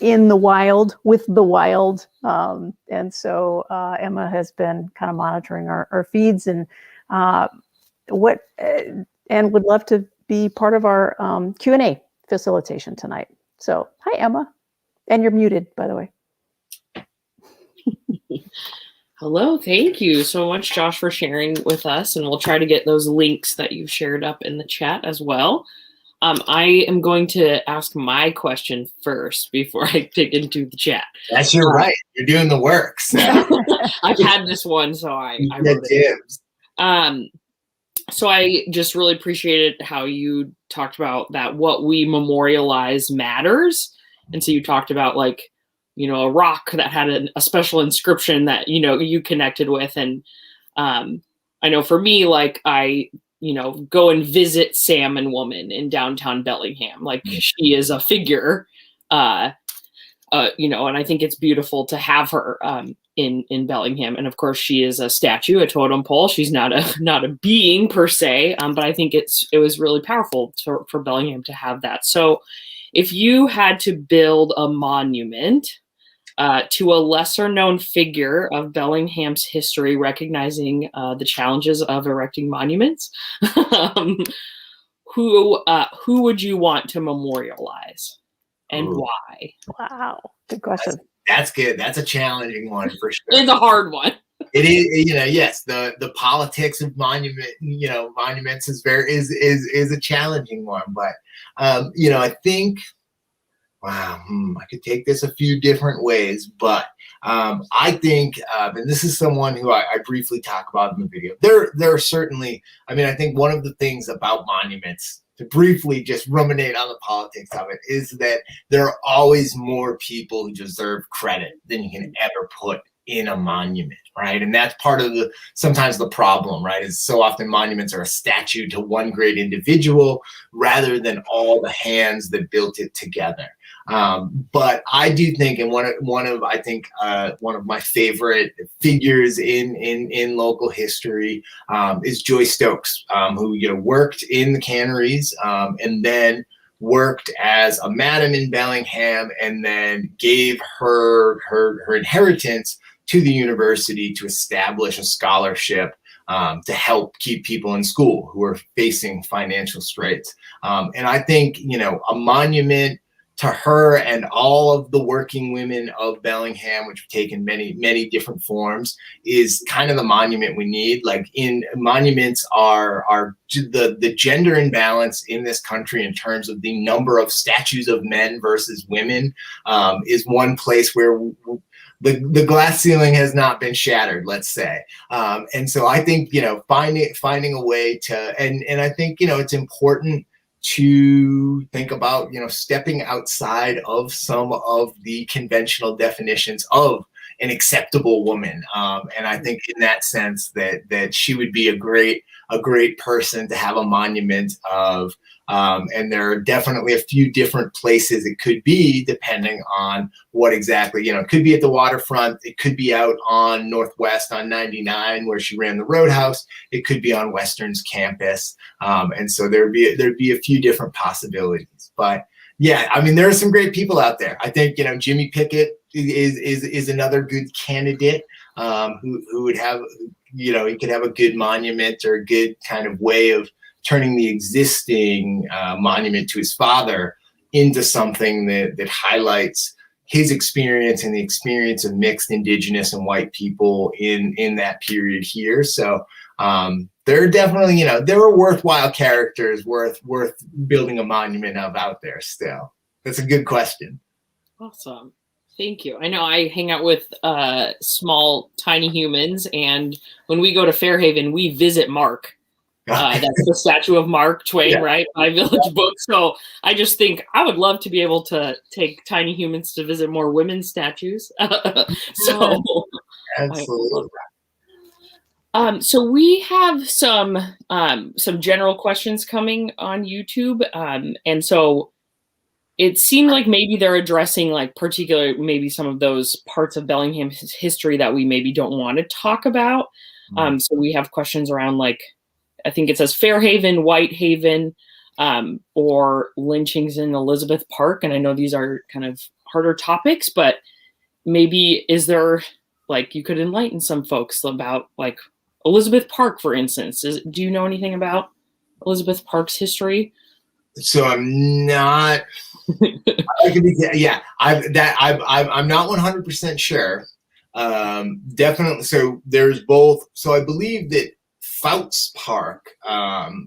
Speaker 1: in the wild with the wild. And so Emma has been kind of monitoring our feeds and would love to be part of our Q&A facilitation tonight. So hi, Emma. And you're muted, by the way.
Speaker 3: Hello, thank you so much, Josh, for sharing with us. And we'll try to get those links that you've shared up in the chat as well. I am going to ask my question first before I dig into the chat.
Speaker 2: That's your right. You're doing the work. So.
Speaker 3: I've had this one, so I wrote it. So I just really appreciated how you talked about that what we memorialize matters. And so you talked about like, a rock that had a special inscription that, you connected with. And I know for me, like I go and visit Salmon Woman in downtown Bellingham. Like she is a figure, and I think it's beautiful to have her in Bellingham. And of course she is a statue, a totem pole. She's not a being per se, but I think it was really powerful for Bellingham to have that. So if you had to build a monument to a lesser known figure of Bellingham's history, recognizing the challenges of erecting monuments, who would you want to memorialize and why?
Speaker 1: Wow, good question.
Speaker 2: That's good. That's a challenging one for sure.
Speaker 3: It's a hard one.
Speaker 2: It is, yes, the politics of monuments is a challenging one, but I think, wow, I could take this a few different ways, but I think, and this is someone who I briefly talk about in the video. There are certainly, I think one of the things about monuments, to briefly just ruminate on the politics of it, is that there are always more people who deserve credit than you can ever put in a monument, right? And that's part of sometimes the problem, right? Is so often monuments are a statue to one great individual rather than all the hands that built it together. But I do think, and one of my favorite figures in local history is Joyce Stokes, who worked in the canneries and then worked as a madam in Bellingham, and then gave her inheritance to the university to establish a scholarship to help keep people in school who are facing financial straits. And I think a monument to her and all of the working women of Bellingham, which have taken many different forms, is kind of the monument we need. Like monuments are the gender imbalance in this country in terms of the number of statues of men versus women is one place where the glass ceiling has not been shattered, let's say. And so I think, finding a way to, and I think, it's important to think about, stepping outside of some of the conventional definitions of an acceptable woman. And I think in that sense that she would be a great person to have a monument of. And there are definitely a few different places it could be, depending on what exactly, it could be at the waterfront. It could be out on Northwest on 99 where she ran the Roadhouse. It could be on Western's campus. And so there'd be a few different possibilities. But yeah, there are some great people out there. I think, Jimmy Pickett is another good candidate who would have, he could have a good monument or a good kind of way of turning the existing monument to his father into something that highlights his experience and the experience of mixed Indigenous and white people in that period here. So there are definitely, there are worthwhile characters worth building a monument of out there still. That's a good question.
Speaker 3: Awesome. Thank you. I know I hang out with small, tiny humans, and when we go to Fairhaven, we visit Mark. That's the statue of Mark Twain, yeah. Right? My village book. So I just think I would love to be able to take tiny humans to visit more women's statues. So
Speaker 2: absolutely.
Speaker 3: So we have some general questions coming on YouTube, and so it seemed like maybe they're addressing like particular maybe some of those parts of Bellingham's history that we maybe don't want to talk about. So we have questions around like, I think it says Fairhaven, Whitehaven, or lynchings in Elizabeth Park. And I know these are kind of harder topics, but maybe is there, like, you could enlighten some folks about like Elizabeth Park, for instance. Do you know anything about Elizabeth Park's history?
Speaker 2: So I'm not, I'm not 100% sure. Definitely. So there's both. So I believe that Fouts Park,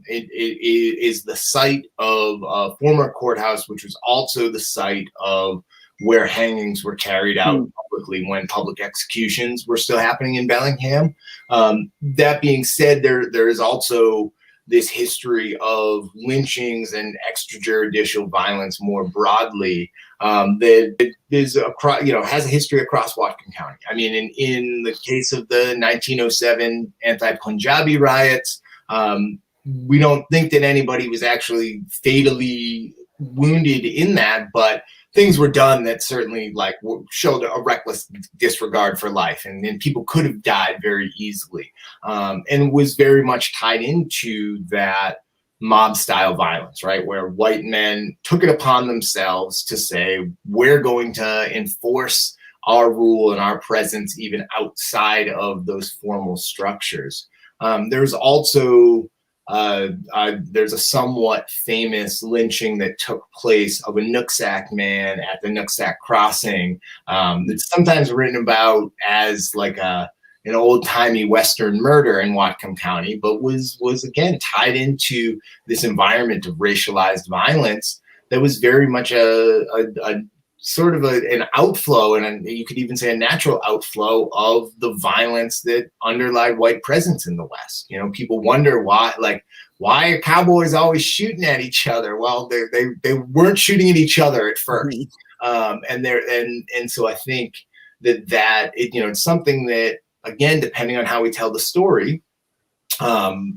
Speaker 2: it is the site of a former courthouse, which was also the site of where hangings were carried out publicly when public executions were still happening in Bellingham. That being said, there is also this history of lynchings and extrajudicial violence more broadly that is has a history across Whatcom County. I mean, in the case of the 1907 anti-Punjabi riots, we don't think that anybody was actually fatally wounded in that, but things were done that certainly showed a reckless disregard for life, and people could have died very easily, and was very much tied into that mob style violence, right? Where white men took it upon themselves to say, we're going to enforce our rule and our presence even outside of those formal structures. There's also there's a somewhat famous lynching that took place of a Nooksack man at the Nooksack Crossing, that's sometimes written about as like an old-timey Western murder in Whatcom County, but was again tied into this environment of racialized violence that was very much a sort of an outflow, and you could even say a natural outflow of the violence that underlied white presence in the West. You know, people wonder why are cowboys always shooting at each other? Well, they weren't shooting at each other at first, and so I think that it's something that, again, depending on how we tell the story,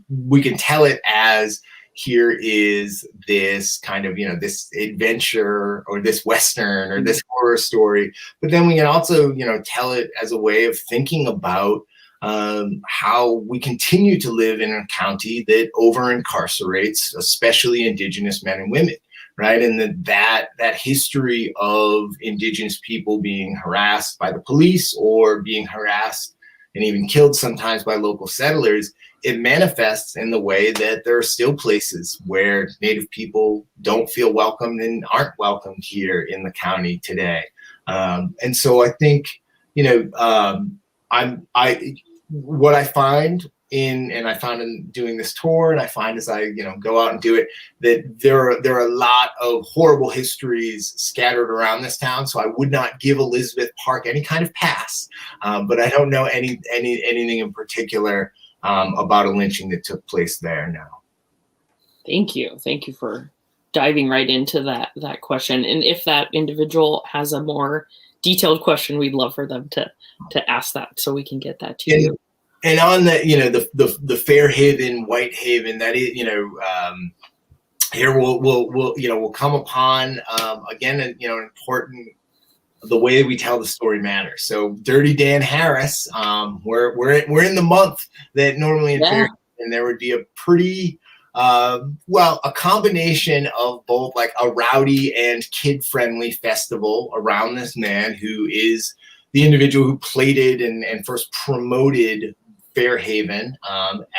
Speaker 2: we can tell it as, here is this kind of, this adventure or this Western or this horror story. But then we can also, tell it as a way of thinking about how we continue to live in a county that over-incarcerates, especially Indigenous men and women, right? And that history of Indigenous people being harassed by the police or being harassed and even killed sometimes by local settlers, it manifests in the way that there are still places where Native people don't feel welcomed and aren't welcomed here in the county today. And so I think, what I find I found in doing this tour, and I find as I, go out and do it, that there are a lot of horrible histories scattered around this town. So I would not give Elizabeth Park any kind of pass, but I don't know anything in particular about a lynching that took place there now.
Speaker 3: Thank you for diving right into that question. And if that individual has a more detailed question, we'd love for them to ask that so we can get that to you.
Speaker 2: And on the Fairhaven, Whitehaven, that is, here we'll come upon again, an important, the way we tell the story matters. So Dirty Dan Harris, we're in the month that normally in Fairhaven there would be a pretty a combination of both like a rowdy and kid-friendly festival around this man who is the individual who plated and first promoted Fairhaven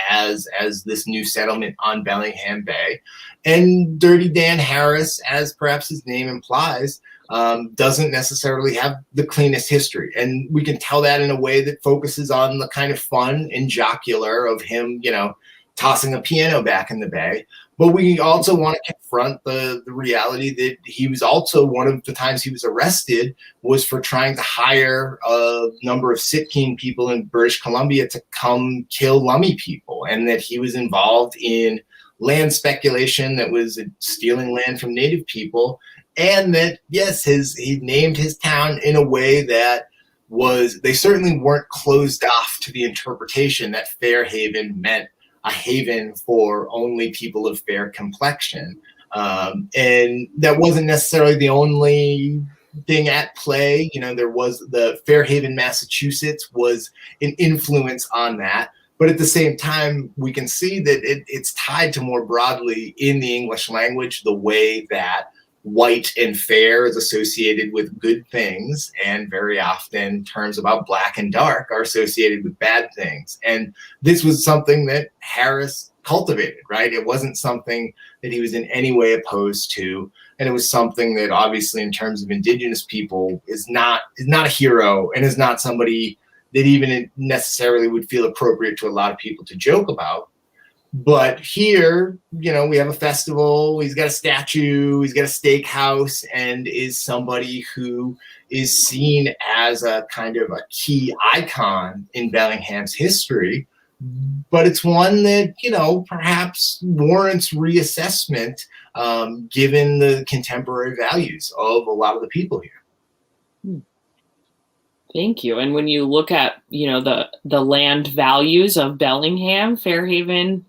Speaker 2: as this new settlement on Bellingham Bay. And Dirty Dan Harris, as perhaps his name implies, doesn't necessarily have the cleanest history. And we can tell that in a way that focuses on the kind of fun and jocular of him, tossing a piano back in the bay. But we also want to confront the reality that he was also, one of the times he was arrested was for trying to hire a number of Sitkin people in British Columbia to come kill Lummi people, and that he was involved in land speculation that was stealing land from Native people. And that, yes, he named his town in a way that they certainly weren't closed off to the interpretation that Fairhaven meant a haven for only people of fair complexion. And that wasn't necessarily the only thing at play. There was the Fairhaven, Massachusetts was an influence on that. But at the same time, we can see that it's tied to more broadly in the English language, the way that white and fair is associated with good things, and very often terms about black and dark are associated with bad things. And this was something that Harris cultivated, right? It wasn't something that he was in any way opposed to. And it was something that obviously in terms of Indigenous people is not a hero and is not somebody that even necessarily would feel appropriate to a lot of people to joke about. But here, you know, we have a festival, he's got a statue, he's got a steakhouse, and is somebody who is seen as a kind of a key icon in Bellingham's history. But it's one that, you know, perhaps warrants reassessment given the contemporary values of a lot of the people here.
Speaker 3: Thank you. And when you look at, you know, the land values of Bellingham, Fairhaven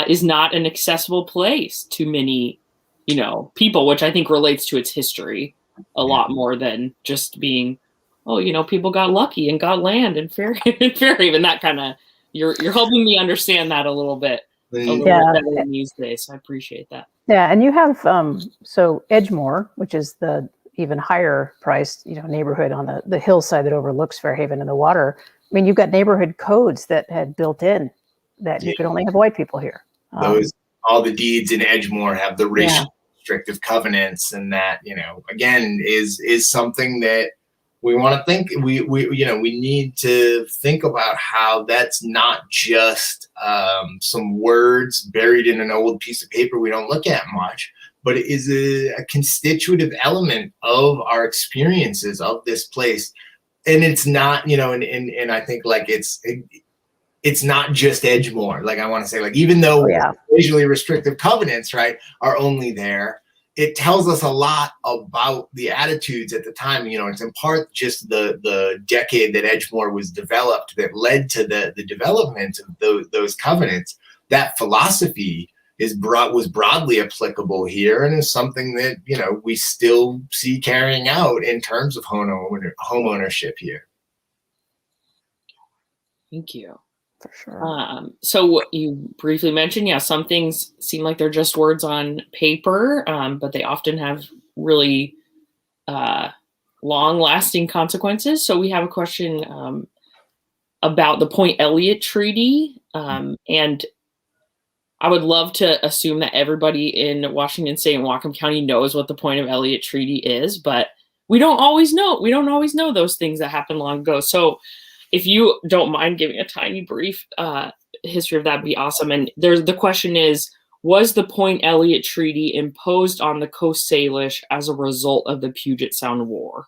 Speaker 3: is not an accessible place to many, you know, people, which I think relates to its history a lot more than just being, oh, you know, people got lucky and got land in Fairhaven. That kind of, you're helping me understand that a little bit better these days. So I appreciate that.
Speaker 1: Yeah, and you have so Edgemoor, which is the even higher priced, you know, neighborhood on the hillside that overlooks Fairhaven and the water. I mean, you've got neighborhood codes that had built in that you could only have white people here.
Speaker 2: All the deeds in Edgemoor have the racial restrictive covenants, and that, you know, again, is something that we want to think. We need to think about how that's not just some words buried in an old piece of paper we don't look at much, but it is a constitutive element of our experiences of this place. And it's not, you know, and I think like it's not just Edgemoor. Like I want to say, like, even though racially restrictive covenants, right, are only there, it tells us a lot about the attitudes at the time. You know, it's in part just the decade that Edgemoor was developed that led to the development of those covenants. That philosophy was broadly applicable here, and is something that, you know, we still see carrying out in terms of home ownership here.
Speaker 3: Thank you.
Speaker 1: For sure.
Speaker 3: So what you briefly mentioned, some things seem like they're just words on paper, but they often have really long-lasting consequences. So we have a question about the Point Elliott Treaty, and I would love to assume that everybody in Washington State and Whatcom County knows what the Point of Elliott Treaty is, but we don't always know. We don't always know those things that happened long ago. So if you don't mind giving a tiny brief history of that, would be awesome. And the question is, was the Point Elliott Treaty imposed on the Coast Salish as a result of the Puget Sound War?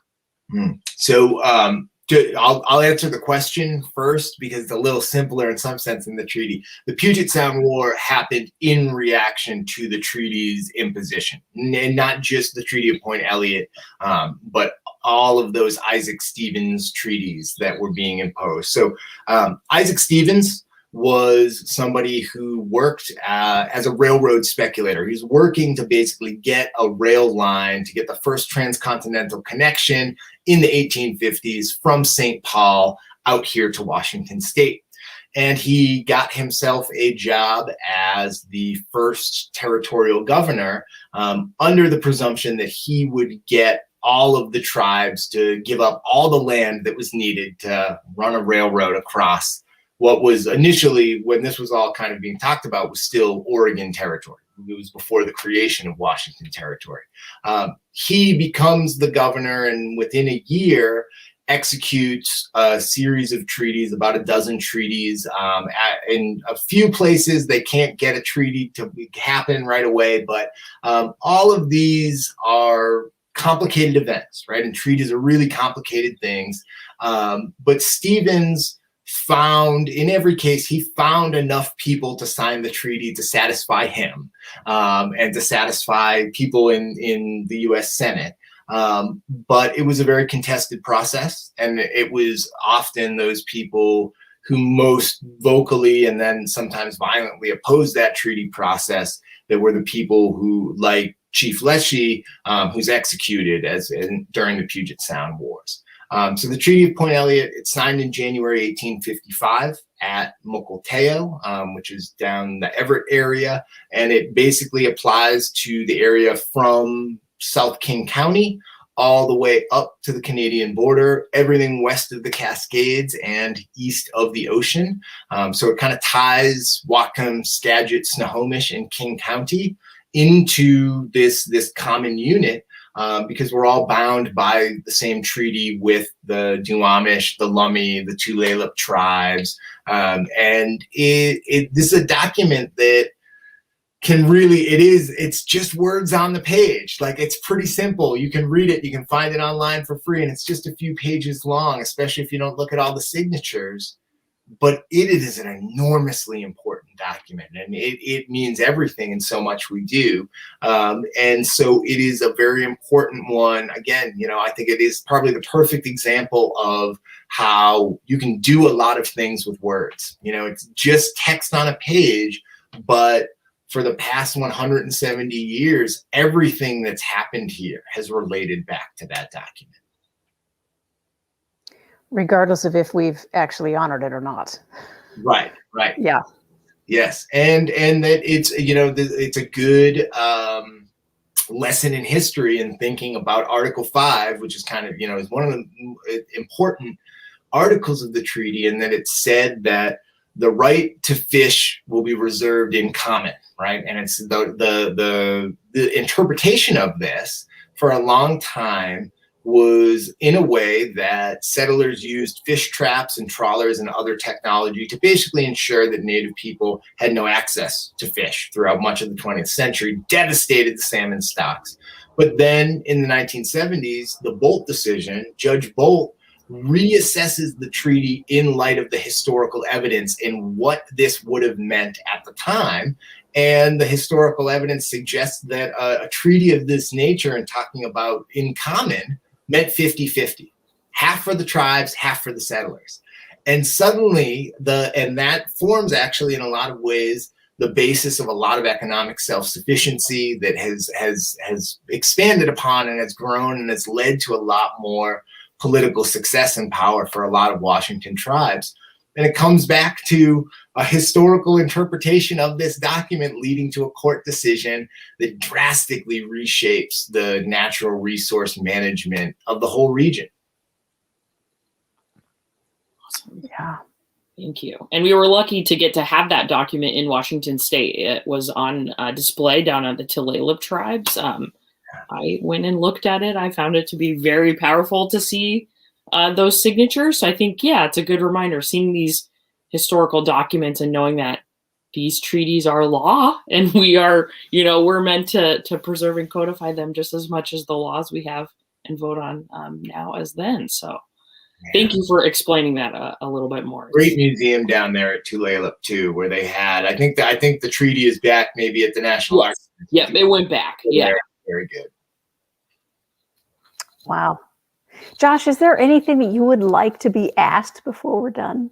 Speaker 2: So I'll answer the question first, because it's a little simpler in some sense in the treaty. The Puget Sound War happened in reaction to the treaty's imposition, and not just the Treaty of Point Elliott, but all of those Isaac Stevens treaties that were being imposed. So Isaac Stevens was somebody who worked as a railroad speculator. He was working to basically get a rail line, to get the first transcontinental connection in the 1850s from St. Paul out here to Washington State. And he got himself a job as the first territorial governor under the presumption that he would get all of the tribes to give up all the land that was needed to run a railroad across what was initially, when this was all kind of being talked about, was still Oregon territory. It was before the creation of Washington territory. He becomes the governor, and within a year executes a series of treaties, about a dozen treaties. In a few places, they can't get a treaty to happen right away, but all of these are complicated events, right? And treaties are really complicated things. But Stevens found, in every case, he found enough people to sign the treaty to satisfy him and to satisfy people in the U.S. Senate. But it was a very contested process, and it was often those people who most vocally and then sometimes violently opposed that treaty process that were the people who, like Chief Leshy, who's executed during the Puget Sound Wars. So the Treaty of Point Elliott, it's signed in January 1855 at Mukilteo, which is down the Everett area, and it basically applies to the area from South King County all the way up to the Canadian border, everything west of the Cascades and east of the ocean. So it kind of ties Whatcom, Skagit, Snohomish, and King County into this common unit. because we're all bound by the same treaty with the Duwamish, the Lummi, the Tulalip tribes. And this is a document that can really, it's just words on the page. Like, it's pretty simple. You can read it, you can find it online for free, and it's just a few pages long, especially if you don't look at all the signatures. But it is an enormously important document, and it means everything in so much we do. And so it is a very important one. Again, I think it is probably the perfect example of how you can do a lot of things with words. It's just text on a page, but for the past 170 years, everything that's happened here has related back to that document.
Speaker 1: Regardless of if we've actually honored it or not.
Speaker 2: Right.
Speaker 1: Yeah.
Speaker 2: Yes. And that it's, it's a good lesson in history and thinking about Article 5, which is kind of, is one of the important articles of the treaty, and that it said that the right to fish will be reserved in common, right? And it's the interpretation of this for a long time was in a way that settlers used fish traps and trawlers and other technology to basically ensure that Native people had no access to fish throughout much of the 20th century, devastated the salmon stocks. But then in the 1970s, the Bolt decision, Judge Bolt reassesses the treaty in light of the historical evidence and what this would have meant at the time. And the historical evidence suggests that a treaty of this nature, and talking about in common, meant 50-50, half for the tribes, half for the settlers. And suddenly, and that forms actually in a lot of ways the basis of a lot of economic self-sufficiency that has expanded upon and has grown and has led to a lot more political success and power for a lot of Washington tribes. And it comes back to a historical interpretation of this document leading to a court decision that drastically reshapes the natural resource management of the whole region.
Speaker 3: Awesome.
Speaker 1: Yeah.
Speaker 3: Thank you. And we were lucky to get to have that document in Washington State. It was on display down at the Tulalip tribes. I went and looked at it. I found it to be very powerful to see those signatures. So I think, it's a good reminder, seeing these historical documents and knowing that these treaties are law, and we are, we're meant to preserve and codify them just as much as the laws we have and vote on now as then. So thank you for explaining that a little bit more.
Speaker 2: Great museum down there at Tulalip too, where they had, I think the treaty is back maybe at the National Archives.
Speaker 3: Yeah, it went back. Yeah.
Speaker 2: Very good.
Speaker 1: Wow. Josh, is there anything that you would like to be asked before we're done?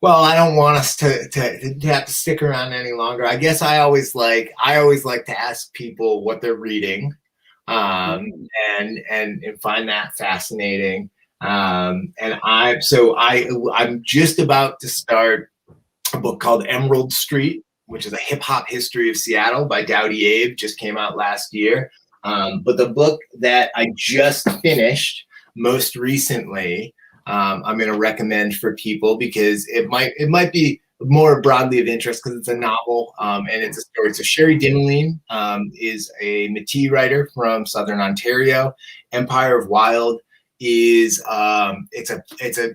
Speaker 2: Well, I don't want us to have to stick around any longer. I guess I always like to ask people what they're reading, and find that fascinating. And I'm just about to start a book called Emerald Street, which is a hip hop history of Seattle by Dowdy Abe. Just came out last year. But the book that I just finished most recently, I'm going to recommend for people because it might be more broadly of interest because it's a novel, and it's a story. So Sherry Dimeline is a Métis writer from Southern Ontario. Empire of Wild is it's a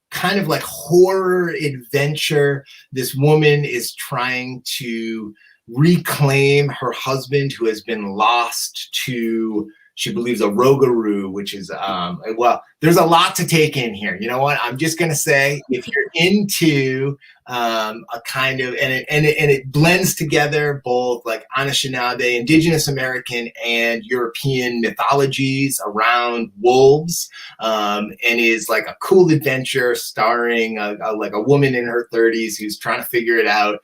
Speaker 2: kind of like horror adventure. This woman is trying to reclaim her husband who has been lost to, she believes, a Rougarou, which is, well, there's a lot to take in here. You know what? I'm just going to say, if you're into a kind of, and it blends together both like Anishinaabe, Indigenous American, and European mythologies around wolves, and is like a cool adventure starring like a woman in her 30s who's trying to figure it out.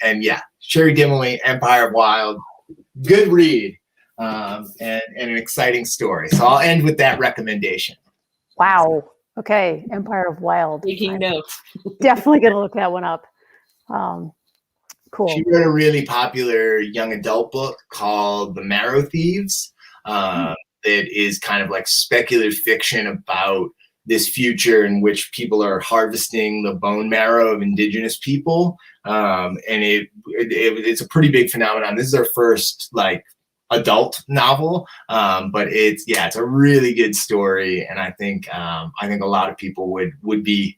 Speaker 2: And yeah, Sherry Dimeline, Empire of Wild, good read. And an exciting story. So I'll end with that recommendation.
Speaker 1: Wow. Okay. Empire of Wild.
Speaker 3: Taking notes.
Speaker 1: Definitely going to look that one up. Cool.
Speaker 2: She wrote a really popular young adult book called The Marrow Thieves, that is kind of like speculative fiction about this future in which people are harvesting the bone marrow of Indigenous people. And it's a pretty big phenomenon. This is our first like adult novel, but it's a really good story, and I think a lot of people would be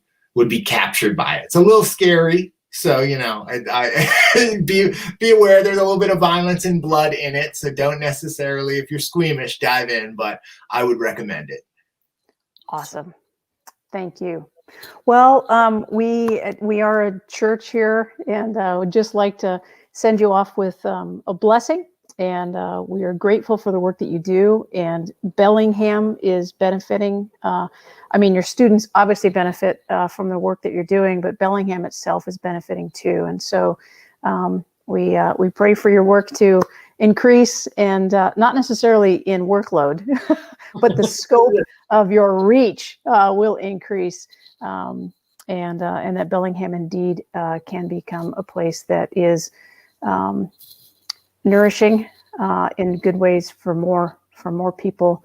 Speaker 2: captured by it. It's a little scary, so I be aware there's a little bit of violence and blood in it, so don't necessarily, if you're squeamish, dive in, but I would recommend it.
Speaker 1: Awesome. Thank you. Well, we are a church here, and would just like to send you off with a blessing. And we are grateful for the work that you do. And Bellingham is benefiting. Your students obviously benefit from the work that you're doing, but Bellingham itself is benefiting too. And so we pray for your work to increase, and not necessarily in workload, but the scope of your reach will increase, and that Bellingham indeed can become a place that is nourishing in good ways for more people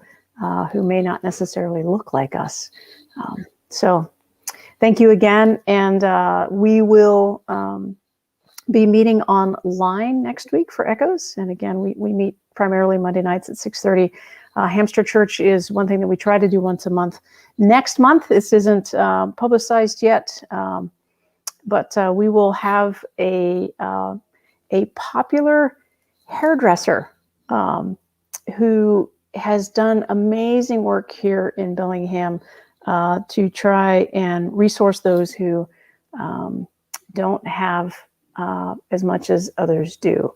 Speaker 1: who may not necessarily look like us. So thank you again, and we will be meeting online next week for Echoes. And again, we meet primarily Monday nights at 6:30. Hamster Church is one thing that we try to do once a month. Next month, this isn't publicized yet, but we will have a popular hairdresser who has done amazing work here in Bellingham to try and resource those who don't have as much as others do.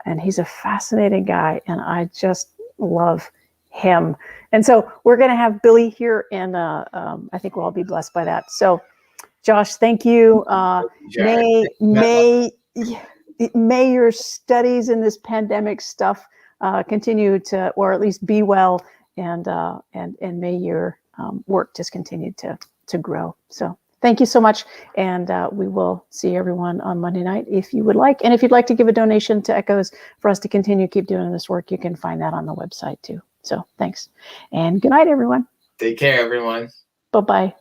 Speaker 1: And he's a fascinating guy, and I just love him. And so we're going to have Billy here, and I think we'll all be blessed by that. So Josh, thank you. May your studies in this pandemic stuff continue to, or at least be well, and may your work just continue to grow. So thank you so much, and we will see everyone on Monday night if you would like. And if you'd like to give a donation to Echoes for us to continue keep doing this work, you can find that on the website too. So thanks, and good night, everyone.
Speaker 2: Take care, everyone.
Speaker 1: Bye-bye.